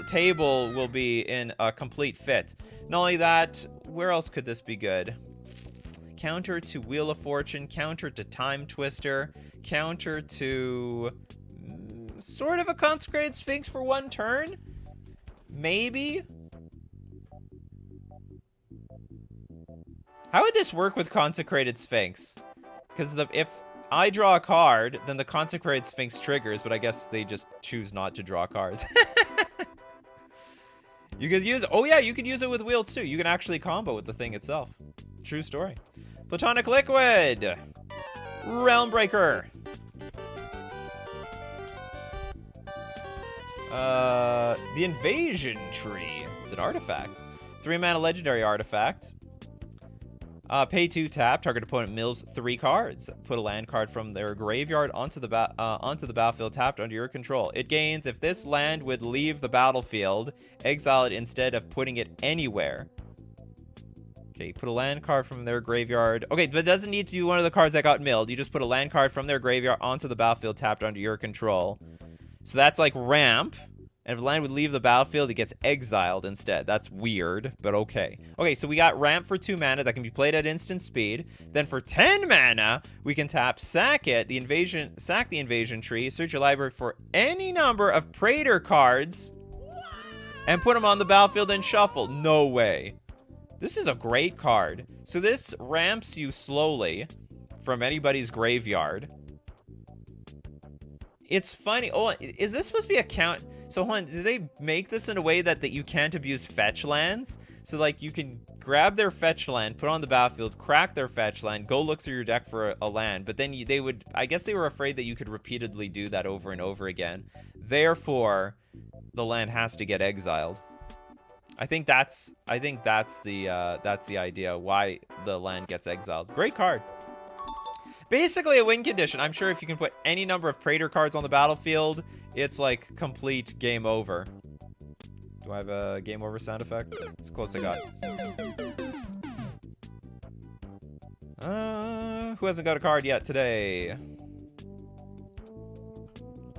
[SPEAKER 1] table will be in a complete fit. Not only that, where else could this be good? Counter to Wheel of Fortune, counter to Time Twister, counter to sort of a Consecrated Sphinx for 1 turn? Maybe? How would this work with Consecrated Sphinx? Because if I draw a card, then the Consecrated Sphinx triggers, but I guess they just choose not to draw cards. You could use... Oh, yeah, you could use it with wheels, too. You can actually combo with the thing itself. True story. Platonic Liquid. Realm Breaker. The Invasion Tree. It's an artifact. 3 mana legendary artifact. Pay 2 tap. Target opponent mills 3 cards. Put a land card from their graveyard onto the battlefield tapped under your control. It gains if this land would leave the battlefield, exile it instead of putting it anywhere. Okay, put a land card from their graveyard. Okay, but it doesn't need to be one of the cards that got milled. You just put a land card from their graveyard onto the battlefield tapped under your control. So that's like ramp. And if the land would leave the battlefield, it gets exiled instead. That's weird, but okay. Okay, so we got ramp for 2 mana that can be played at instant speed. Then for 10 mana, we can tap sack the invasion tree, search your library for any number of Praetor cards, and put them on the battlefield and shuffle. No way. This is a great card. So this ramps you slowly from anybody's graveyard. It's funny. Oh, is this supposed to be a count? So hold on, did they make this in a way that you can't abuse fetch lands? So like you can grab their fetch land, put it on the battlefield, crack their fetch land, go look through your deck for a land, but then they would, I guess they were afraid that you could repeatedly do that over and over again. Therefore, the land has to get exiled. I think that's the idea why the land gets exiled. Great card. Basically a win condition. I'm sure if you can put any number of Praetor cards on the battlefield, it's like complete game over. Do I have a game over sound effect? It's close I got. Who hasn't got a card yet today?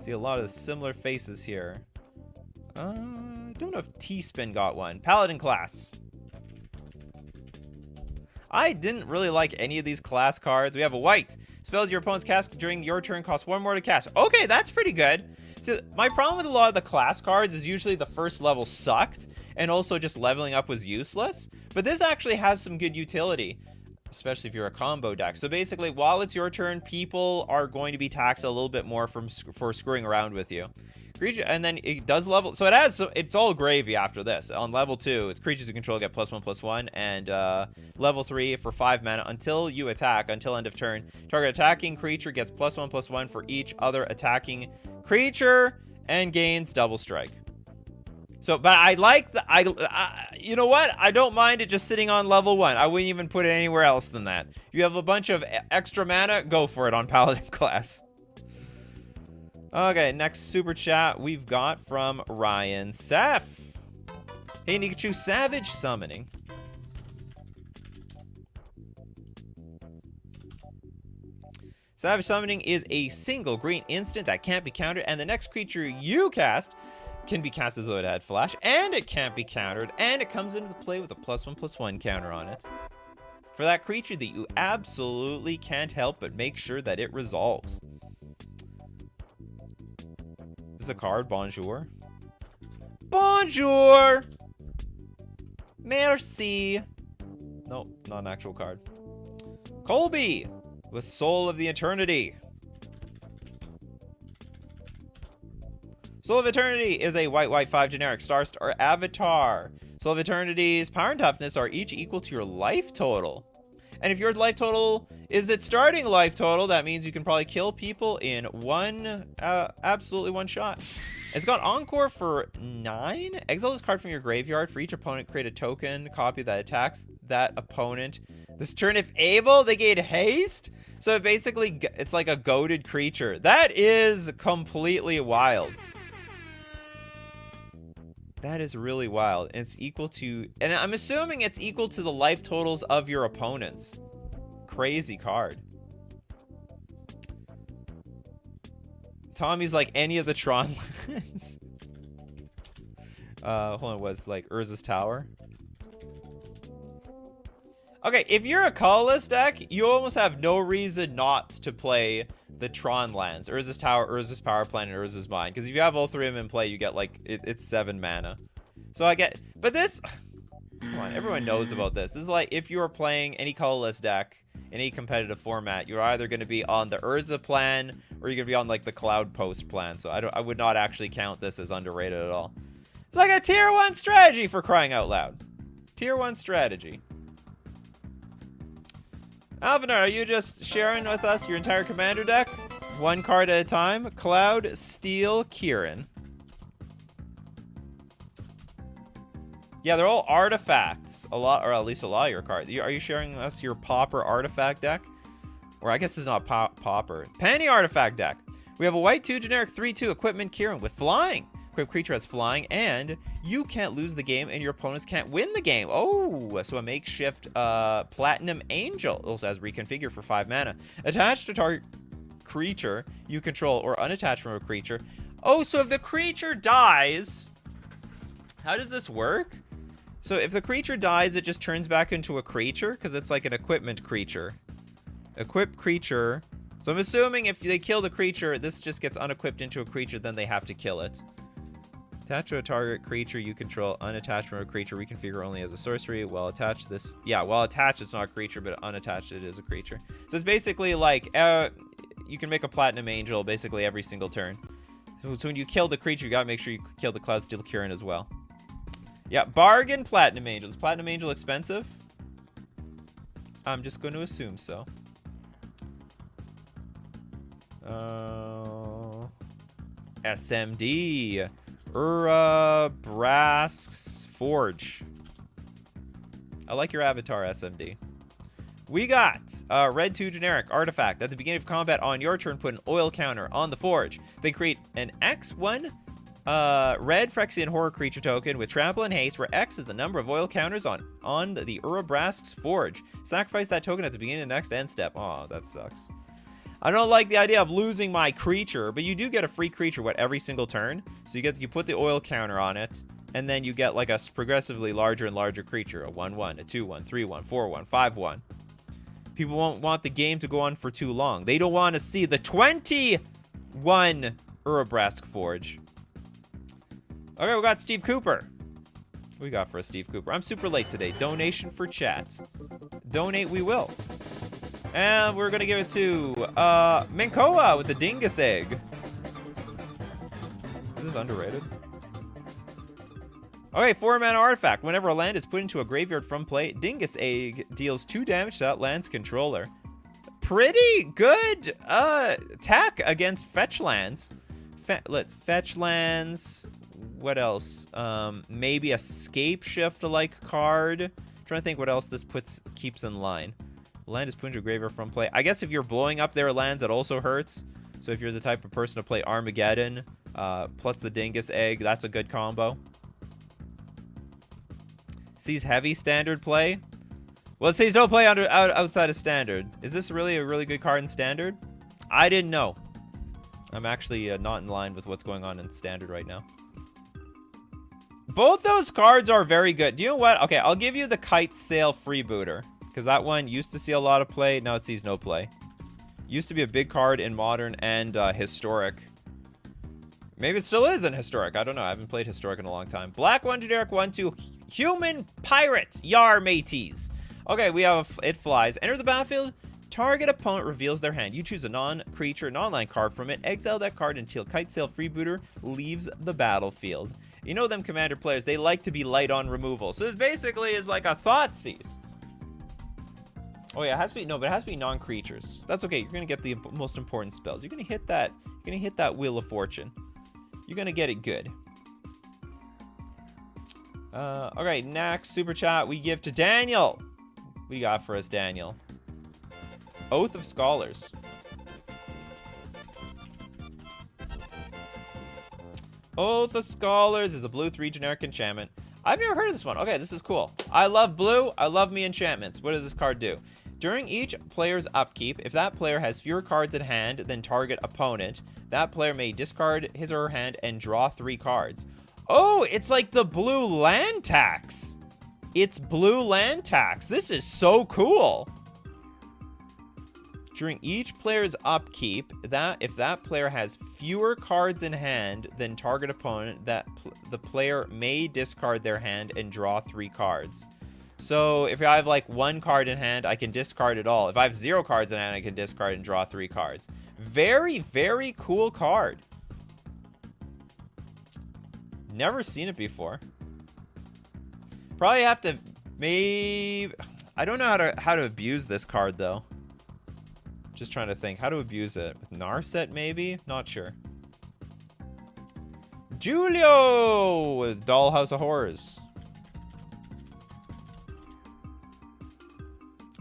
[SPEAKER 1] See a lot of similar faces here. Don't know if T-Spin got one. Paladin class. I didn't really like any of these class cards. We have a white. Spells your opponent's cast during your turn cost 1 more to cast. Okay, that's pretty good. So my problem with a lot of the class cards is usually the first level sucked, and also just leveling up was useless. But this actually has some good utility, especially if you're a combo deck. So basically, while it's your turn, people are going to be taxed a little bit more for screwing around with you. And then it does level, so it's all gravy after this. On level 2, it's creatures you control get +1/+1, and level 3 for 5 mana until you attack, until end of turn. Target attacking creature gets +1/+1 for each other attacking creature and gains double strike. So, but I like the, you know what? I don't mind it just sitting on level 1. I wouldn't even put it anywhere else than that. If you have a bunch of extra mana, go for it on Paladin class. Okay, next super chat we've got from Ryan Seth. Hey, Nikachu, Savage Summoning. Savage Summoning is a single green instant that can't be countered, and the next creature you cast can be cast as though it had flash, and it can't be countered, and it comes into play with a +1/+1 counter on it. For that creature that you absolutely can't help but make sure that it resolves. This is a card, Bonjour. Bonjour! Merci. Nope, not an actual card. Colby with Soul of the Eternity. Soul of Eternity is a white 5 generic star avatar. Soul of Eternity's power and toughness are each equal to your life total. And if your life total is its starting life total, that means you can probably kill people in absolutely one shot. It's got Encore for 9. Exile this card from your graveyard. For each opponent, create a token copy that attacks that opponent. This turn, if able, they gain haste. So basically, it's like a goated creature. That is completely wild. That is really wild. And it's equal to, and I'm assuming it's equal to the life totals of your opponents. Crazy card. Tommy's like any of the Tron lands. Hold on, was like Urza's Tower. Okay, if you're a colorless deck, you almost have no reason not to play the Tron lands. Urza's Tower, Urza's Power Plant, and Urza's Mine. Because if you have all 3 of them in play, you get like, it's 7 mana. So I get, but this, come on, everyone knows about this. This is like, if you're playing any colorless deck, in any competitive format, you're either going to be on the Urza plan, or you're going to be on like the Cloud Post plan. So I would not actually count this as underrated at all. It's like a tier 1 strategy, for crying out loud. Tier 1 strategy. Alvinar, are you just sharing with us your entire commander deck? 1 card at a time. Cloud, Steel, Kieran. Yeah, they're all artifacts. A lot, or at least a lot of your cards. Are you sharing us your Pauper artifact deck? Or I guess it's not Pauper. Penny artifact deck. We have a white 2 generic 3/2 equipment Kieran with flying. Equipped creature has flying, and you can't lose the game, and your opponents can't win the game. Oh, so a makeshift Platinum Angel. It also has reconfigure for 5 mana. Attached to target creature you control or unattached from a creature. Oh, so if the creature dies, how does this work? So if the creature dies, it just turns back into a creature, because it's like an equipment creature. Equipped creature. So I'm assuming if they kill the creature, this just gets unequipped into a creature, then they have to kill it. Attached to a target creature you control, unattached from a creature, reconfigure only as a sorcery. While attached, this, yeah, while attached, it's not a creature, but unattached, it is a creature. So it's basically like, you can make a Platinum Angel basically every single turn. So when you kill the creature, you gotta make sure you kill the Cloud Steel Kieran as well. Yeah, bargain Platinum Angel. Is Platinum Angel expensive? I'm just going to assume so. SMD. Brask's Forge. I like your avatar, SMD. We got red 2 generic artifact. At the beginning of combat on your turn, put an oil counter on the Forge. They create an X1 red Phyrexian horror creature token with trample and haste, where X is the number of oil counters on the Brask's Forge. Sacrifice that token at the beginning of the next end step. Oh, that sucks. I don't like the idea of losing my creature, but you do get a free creature every single turn. So you put the oil counter on it, and then you get like a progressively larger and larger creature. A 1/1, a 2/1, 3/1, 4/1, 5/1. People won't want the game to go on for too long. They don't want to see the 21 Brask Forge. Okay, we got Steve Cooper. What we got for a Steve Cooper? I'm super late today. Donation for chat. Donate we will. And we're going to give it to Minkoa with the Dingus Egg. Is this underrated? Okay, 4-mana artifact. Whenever a land is put into a graveyard from play, Dingus Egg deals 2 damage to that land's controller. Pretty good attack against fetch lands. Let's fetch lands. What else? Maybe a scape shift like card. Trying to think what else this keeps in line. Land is put into a graveyard from play. I guess if you're blowing up their lands, that also hurts. So if you're the type of person to play Armageddon plus the Dingus Egg, that's a good combo. Sees heavy standard play. Well, it says don't play outside of standard. Is this really a really good card in standard? I didn't know. I'm actually not in line with what's going on in standard right now. Both those cards are very good. Do you know what? Okay, I'll give you the Kite Sail Freebooter. Because that one used to see a lot of play. Now it sees no play. Used to be a big card in Modern and Historic. Maybe it still is in Historic. I don't know. I haven't played Historic in a long time. Black 1, generic 1/2. Human Pirate. Yar mateys. Okay, we have it flies. Enters the battlefield. Target opponent reveals their hand. You choose a non-creature, non-land card from it. Exile that card until Kite Sail Freebooter leaves the battlefield. You know them Commander players. They like to be light on removal. So this basically is like a Thoughtseize. Oh yeah, it has to be, no, but it has to be non-creatures. That's okay. You're gonna get the most important spells. You're gonna hit that. You're gonna hit that Wheel of Fortune. You're gonna get it good. Okay, next super chat we give to Daniel. What do you got for us, Daniel? Oath of Scholars. Oath of Scholars is a blue 3 generic enchantment. I've never heard of this one. Okay, this is cool. I love blue. I love me enchantments. What does this card do? During each player's upkeep, if that player has fewer cards in hand than target opponent, that player may discard his or her hand and draw 3 cards. Oh, it's like the blue land tax. It's blue land tax. This is so cool. During each player's upkeep, if that player has fewer cards in hand than target opponent, the player may discard their hand and draw 3 cards. So if I have like 1 card in hand, I can discard it all. If I have 0 cards in hand, I can discard and draw 3 cards. Very, very cool card. Never seen it before. Probably have to maybe. I don't know how to abuse this card though. Just trying to think how to abuse it. With Narset maybe? Not sure. Julio with Dollhouse of Horrors.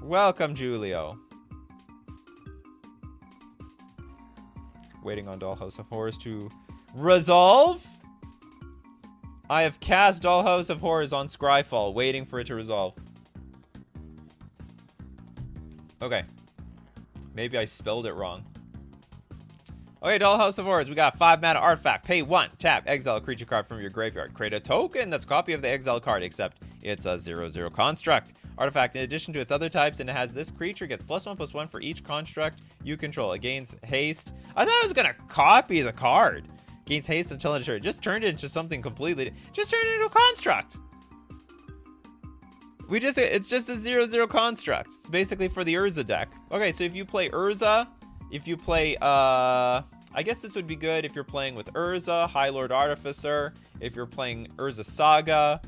[SPEAKER 1] Welcome, Julio. Waiting on Dollhouse of Horrors to resolve. I have cast Dollhouse of Horrors on Scryfall, waiting for it to resolve. Okay. Maybe I spelled it wrong. Okay, Dollhouse of Horrors. We got 5 mana artifact. Pay 1. Tap. Exile a creature card from your graveyard. Create a token that's a copy of the exile card, except it's a 0/0 construct. Artifact, in addition to its other types, and it has this creature, gets +1/+1 for each construct you control. It gains haste. I thought I was going to copy the card. Gains haste until it's turned. Just turned it into something completely. Just turned it into a construct. It's just a 0/0 construct. It's basically for the Urza deck. Okay, so if you play Urza, if you play, I guess this would be good if you're playing with Urza, High Lord Artificer, if you're playing Urza Saga.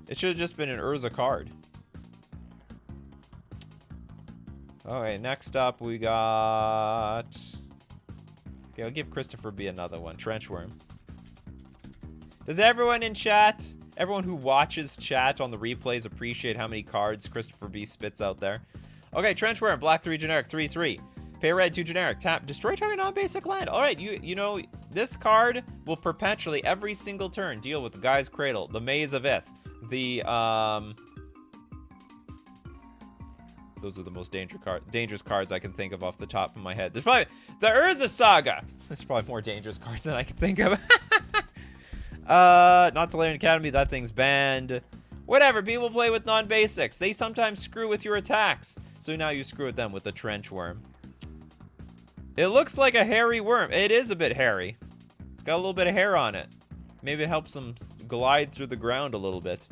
[SPEAKER 1] It should have just been an Urza card. Okay, next up we got... Okay, I'll give Christopher B another one. Trenchworm. Does everyone in chat, everyone who watches chat on the replays, appreciate how many cards Christopher B spits out there? Okay, Trenchworm, black 3 generic, 3/3. Pay red 2 generic, tap, destroy target non-basic land. All right, you know, this card will perpetually, every single turn, deal with the Guy's Cradle, the Maze of Ith, the, those are the most dangerous cards I can think of off the top of my head. There's probably the Urza Saga. There's probably more dangerous cards than I can think of. Not Tolarian Academy, that thing's banned. Whatever, people play with non-basics. They sometimes screw with your attacks. So now you screw with them with the Trenchworm. It looks like a hairy worm. It is a bit hairy. It's got a little bit of hair on it. Maybe it helps them glide through the ground a little bit.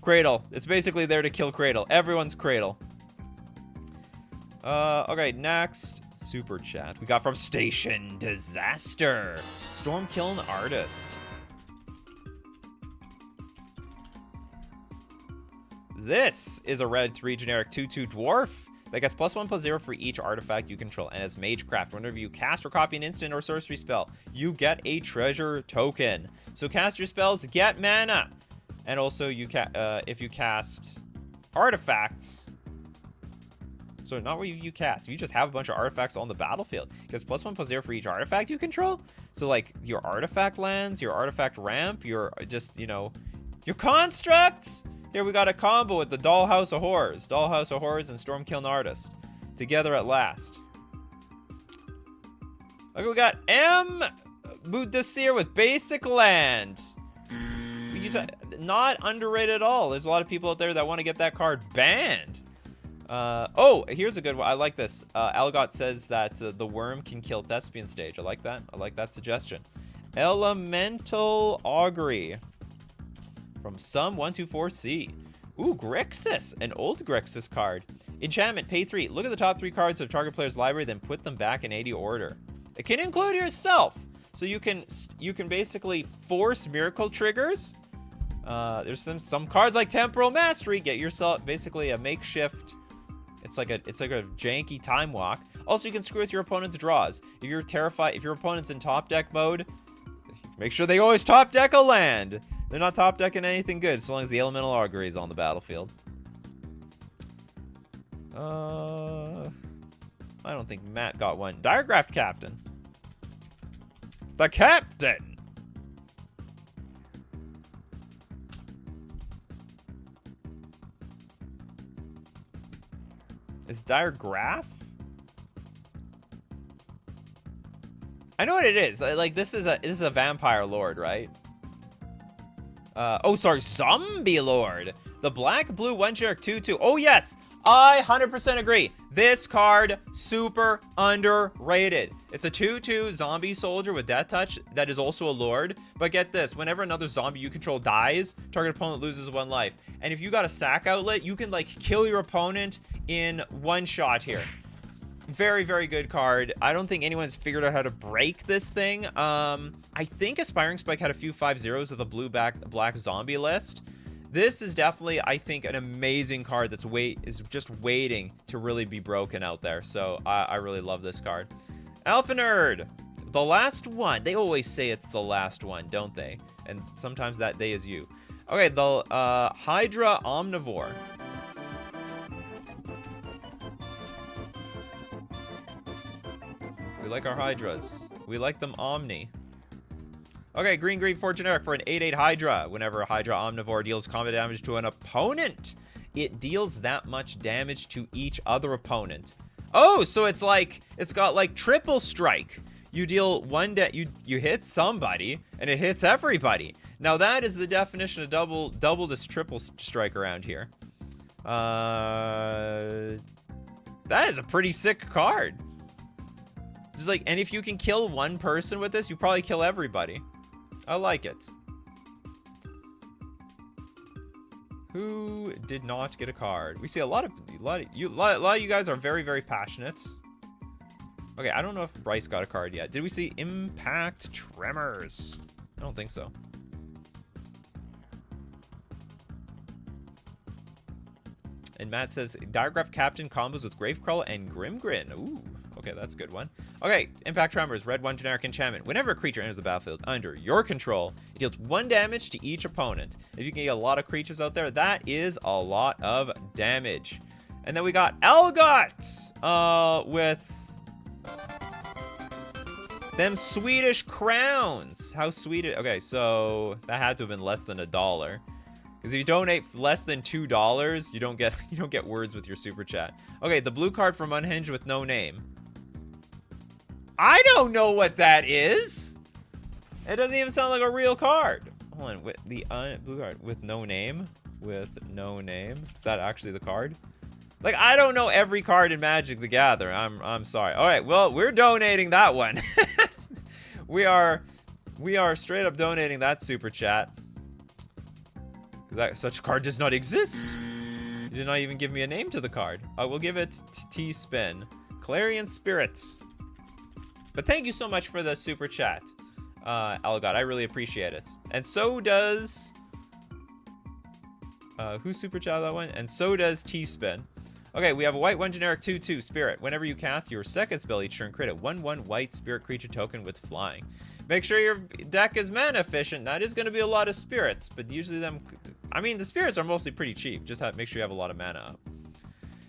[SPEAKER 1] Cradle. It's basically there to kill Cradle. Everyone's Cradle. Okay, next. Super chat. We got from Station Disaster. Stormkiln Artist. This is a red 3 generic 2/2 dwarf. That gets +1/+0 for each artifact you control. And as Magecraft, whenever you cast or copy an instant or sorcery spell, you get a treasure token. So cast your spells, get mana. And also, if you cast artifacts... So not what you cast. If you just have a bunch of artifacts on the battlefield, because +1/+0 for each artifact you control. So like your artifact lands, your artifact ramp, your just, you know, your constructs. Here we got a combo with the Dollhouse of Horrors. Dollhouse of Horrors and Stormkiln Artist. Together at last. Okay, we got M. Budasir with Basic Land. Not underrated at all. There's a lot of people out there that want to get that card banned. Oh, here's a good one. I like this. Algot says that the worm can kill Thespian Stage. I like that. I like that suggestion. Elemental Augury. From some 124C. Ooh, Grixis. An old Grixis card. Enchantment, pay 3. Look at the top 3 cards of target player's library, then put them back in 80 order. It can include yourself. So you can basically force miracle triggers. There's some cards like Temporal Mastery. Get yourself basically a makeshift. It's like a janky time walk. Also, you can screw with your opponent's draws. If you're terrified, if your opponent's in top deck mode, make sure they always top deck a land. They're not top decking anything good, so long as the Elemental Augury is on the battlefield. I don't think Matt got one. Diregraph Captain. The Captain. Is Diregraph? I know what it is. Like this is a vampire lord, right? Oh, sorry, Zombie Lord. The black-blue 1-generic 2/2. Oh, yes. I 100% agree. This card, super underrated. It's a 2/2 zombie soldier with Death Touch that is also a lord. But get this. Whenever another zombie you control dies, target opponent loses 1 life. And if you got a sack outlet, you can, like, kill your opponent in 1 shot here. Very, very good card. I don't think anyone's figured out how to break this thing. I think Aspiring Spike had a few 5/0s with a black zombie list. This is definitely, I think, an amazing card that's is just waiting to really be broken out there. So I really love this card. Alpha Nerd, the last one. They always say it's the last one, don't they? And sometimes that day is you. Okay, the Hydra Omnivore. We like our Hydras. We like them Omni. Okay, green Fort generic for an 8/8 Hydra. Whenever a Hydra Omnivore deals combat damage to an opponent, it deals that much damage to each other opponent. Oh, so it's like, it's got like triple strike. You deal one you hit somebody, and it hits everybody. Now that is the definition of double this triple strike around here. That is a pretty sick card. Just like, and if you can kill one person with this, you probably kill everybody. I like it. Who did not get a card? We see a lot of you guys are very, very passionate. Okay, I don't know if Bryce got a card yet. Did we see Impact Tremors? I don't think so. And Matt says Diregraph Captain combos with Gravecrawl and Grimgrin. Ooh, okay, that's a good one. Okay, Impact Tremors, red 1 generic enchantment. Whenever a creature enters the battlefield under your control, it deals 1 damage to each opponent. If you can get a lot of creatures out there, that is a lot of damage. And then we got Algot with them Swedish crowns. How sweet it. Okay, so that had to have been less than $1. Because if you donate less than $2, you don't get words with your super chat. Okay, the blue card from Unhinged with no name. I don't know what that is. It doesn't even sound like a real card. Hold on, with the blue card with no name. With no name. Is that actually the card? Like, I don't know every card in Magic the Gathering. I'm sorry. All right, well, we're donating that one. we are straight up donating that super chat. Such a card does not exist. You did not even give me a name to the card. I will give it T-Spin. Clarion Spirit. But thank you so much for the super chat, Algot. I really appreciate it. And so does... who super chat that one? And so does T-Spin. Okay, we have a white 1 generic 2/2 spirit. Whenever you cast your second spell each turn, create a 1/1 white spirit creature token with flying. Make sure your deck is mana efficient. That is going to be a lot of spirits, but usually the spirits are mostly pretty cheap. Just make sure you have a lot of mana up.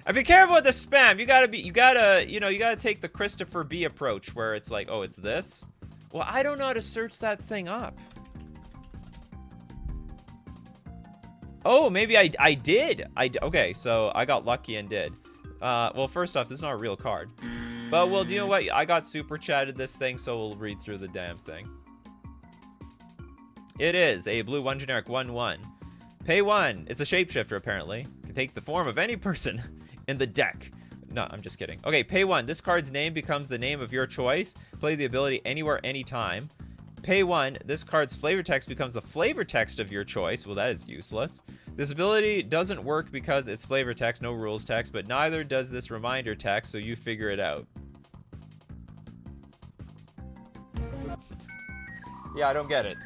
[SPEAKER 1] And be careful with the spam. You gotta take the Christopher B approach where it's like, oh, it's this. Well, I don't know how to search that thing up. Oh, maybe I did. Okay, so I got lucky and did. Well, first off, this is not a real card. But, well, do you know what? I got super chatted this thing, so we'll read through the damn thing. It is a blue 1 generic 1/1. Pay 1. It's a shapeshifter, apparently. Can take the form of any person in the deck. No, I'm just kidding. Okay, pay 1. This card's name becomes the name of your choice. Play the ability anywhere, anytime. Pay 1. This card's flavor text becomes the flavor text of your choice. Well, that is useless. This ability doesn't work because it's flavor text, no rules text, but neither does this reminder text, so you figure it out. Yeah, I don't get it.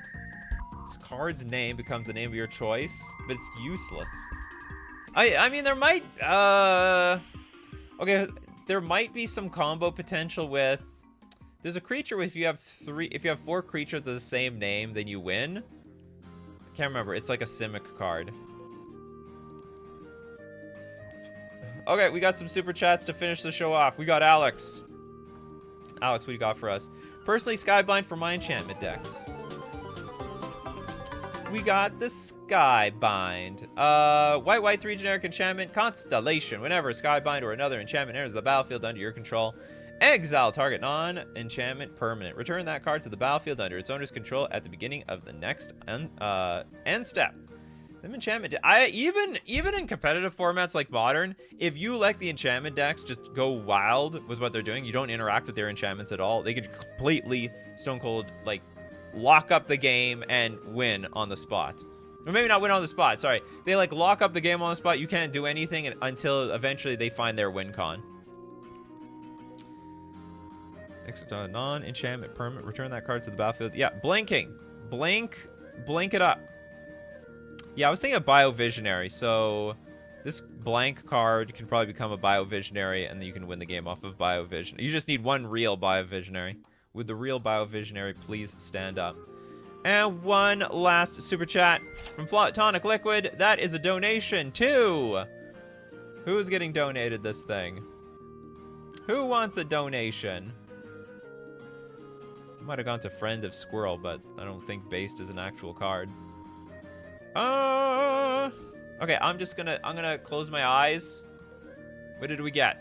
[SPEAKER 1] This card's name becomes the name of your choice, but it's useless. I mean, there might, okay, there might be some combo potential with, there's a creature if you have 4 creatures with the same name, then you win. I can't remember. It's like a Simic card. Okay, we got some super chats to finish the show off. We got Alex. Alex, what do you got for us? Personally, Skybind for my enchantment decks. We got the Skybind. White 3 generic enchantment, Constellation. Whenever a Skybind or another enchantment enters the battlefield under your control, exile target non-enchantment permanent. Return that card to the battlefield under its owner's control at the beginning of the next end step. Them enchantment even in competitive formats like Modern, if you let the enchantment decks just go wild with what they're doing, you don't interact with their enchantments at all, they could completely stone cold, like, lock up the game and win on the spot. Or maybe not win on the spot, sorry. They, like, lock up the game on the spot. You can't do anything until eventually they find their win con. Non-enchantment permanent. Return that card to the battlefield. Yeah, blinking. Blink it up. Yeah, I was thinking of Biovisionary, so this blank card can probably become a Biovisionary, and then you can win the game off of Biovision. You just need one real Biovisionary. Would the real Biovisionary please stand up? And one last super chat from Platonic Liquid. That is a donation to... Who's getting donated this thing? Who wants a donation? Might have gone to Friend of Squirrel, but I don't think Based is an actual card. Okay, I'm gonna close my eyes. What did we get?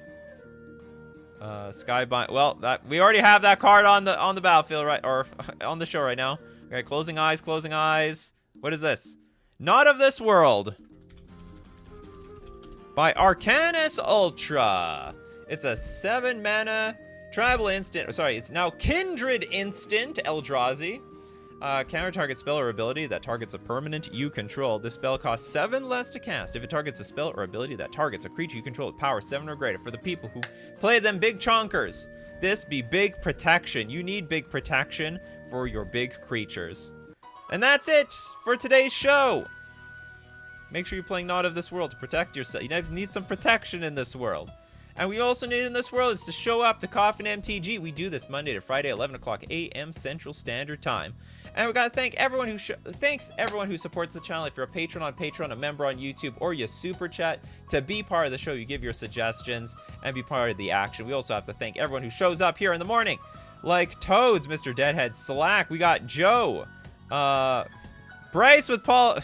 [SPEAKER 1] Skybind. Well, we already have that card on the battlefield, right? Or on the show right now. Okay, closing eyes, closing eyes. What is this? Not of This World. By Arcanus Ultra. It's a 7 mana tribal instant. Sorry, it's now Kindred Instant Eldrazi. Counter target spell or ability that targets a permanent you control. This spell costs 7 less to cast. If it targets a spell or ability that targets a creature you control with power 7 or greater. For the people who play them big chonkers, this be big protection. You need big protection for your big creatures. And that's it for today's show. Make sure you're playing Not of This World to protect yourself. You need some protection in this world. And we also need in this world is to show up to Coffee and MTG. We do this Monday to Friday, 11 o'clock a.m. Central Standard Time. And we gotta thank everyone who supports the channel. If you're a patron on Patreon, a member on YouTube, or you super chat to be part of the show, you give your suggestions and be part of the action. We also have to thank everyone who shows up here in the morning, like Toads, Mr. Deadhead, Slack. We got Joe, Bryce with Paul.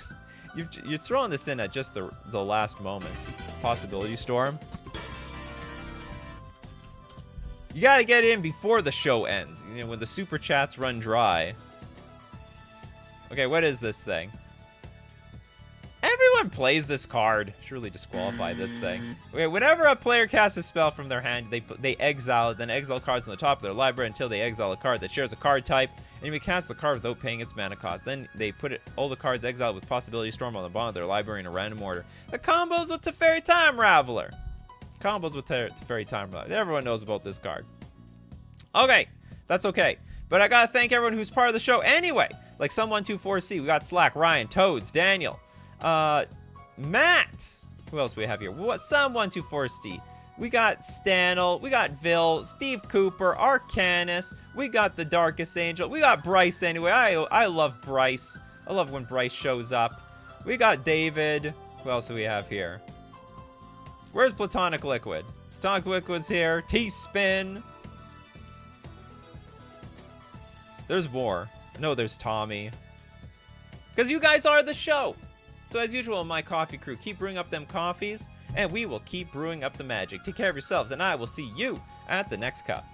[SPEAKER 1] You're throwing this in at just the last moment. Possibility Storm. You gotta get in before the show ends. You know, when the super chats run dry. Okay, what is this thing? Everyone plays this card. Surely disqualify this thing. Okay, whenever a player casts a spell from their hand, they exile it, then exile cards on the top of their library until they exile a card that shares a card type, and you may cast the card without paying its mana cost. Then they put all the cards exiled with Possibility Storm on the bottom of their library in a random order. The combos with Teferi Time Raveler. Combos with Teferi Time Raveler. Everyone knows about this card. Okay, that's okay. But I gotta thank everyone who's part of the show anyway. Like Some124C, we got Slack, Ryan, Toads, Daniel, Matt, Who else we have here? What? Sam 1240. We got Stanel. We got Vil. Steve Cooper. Arcanus. We got the Darkest Angel. We got Bryce anyway. I love Bryce. I love when Bryce shows up. We got David. Who else do we have here? Where's Platonic Liquid? Platonic Liquid's here. T-Spin. There's more. No, there's Tommy. Because you guys are the show. So as usual, my coffee crew, keep brewing up them coffees, and we will keep brewing up the magic. Take care of yourselves, and I will see you at the next cup.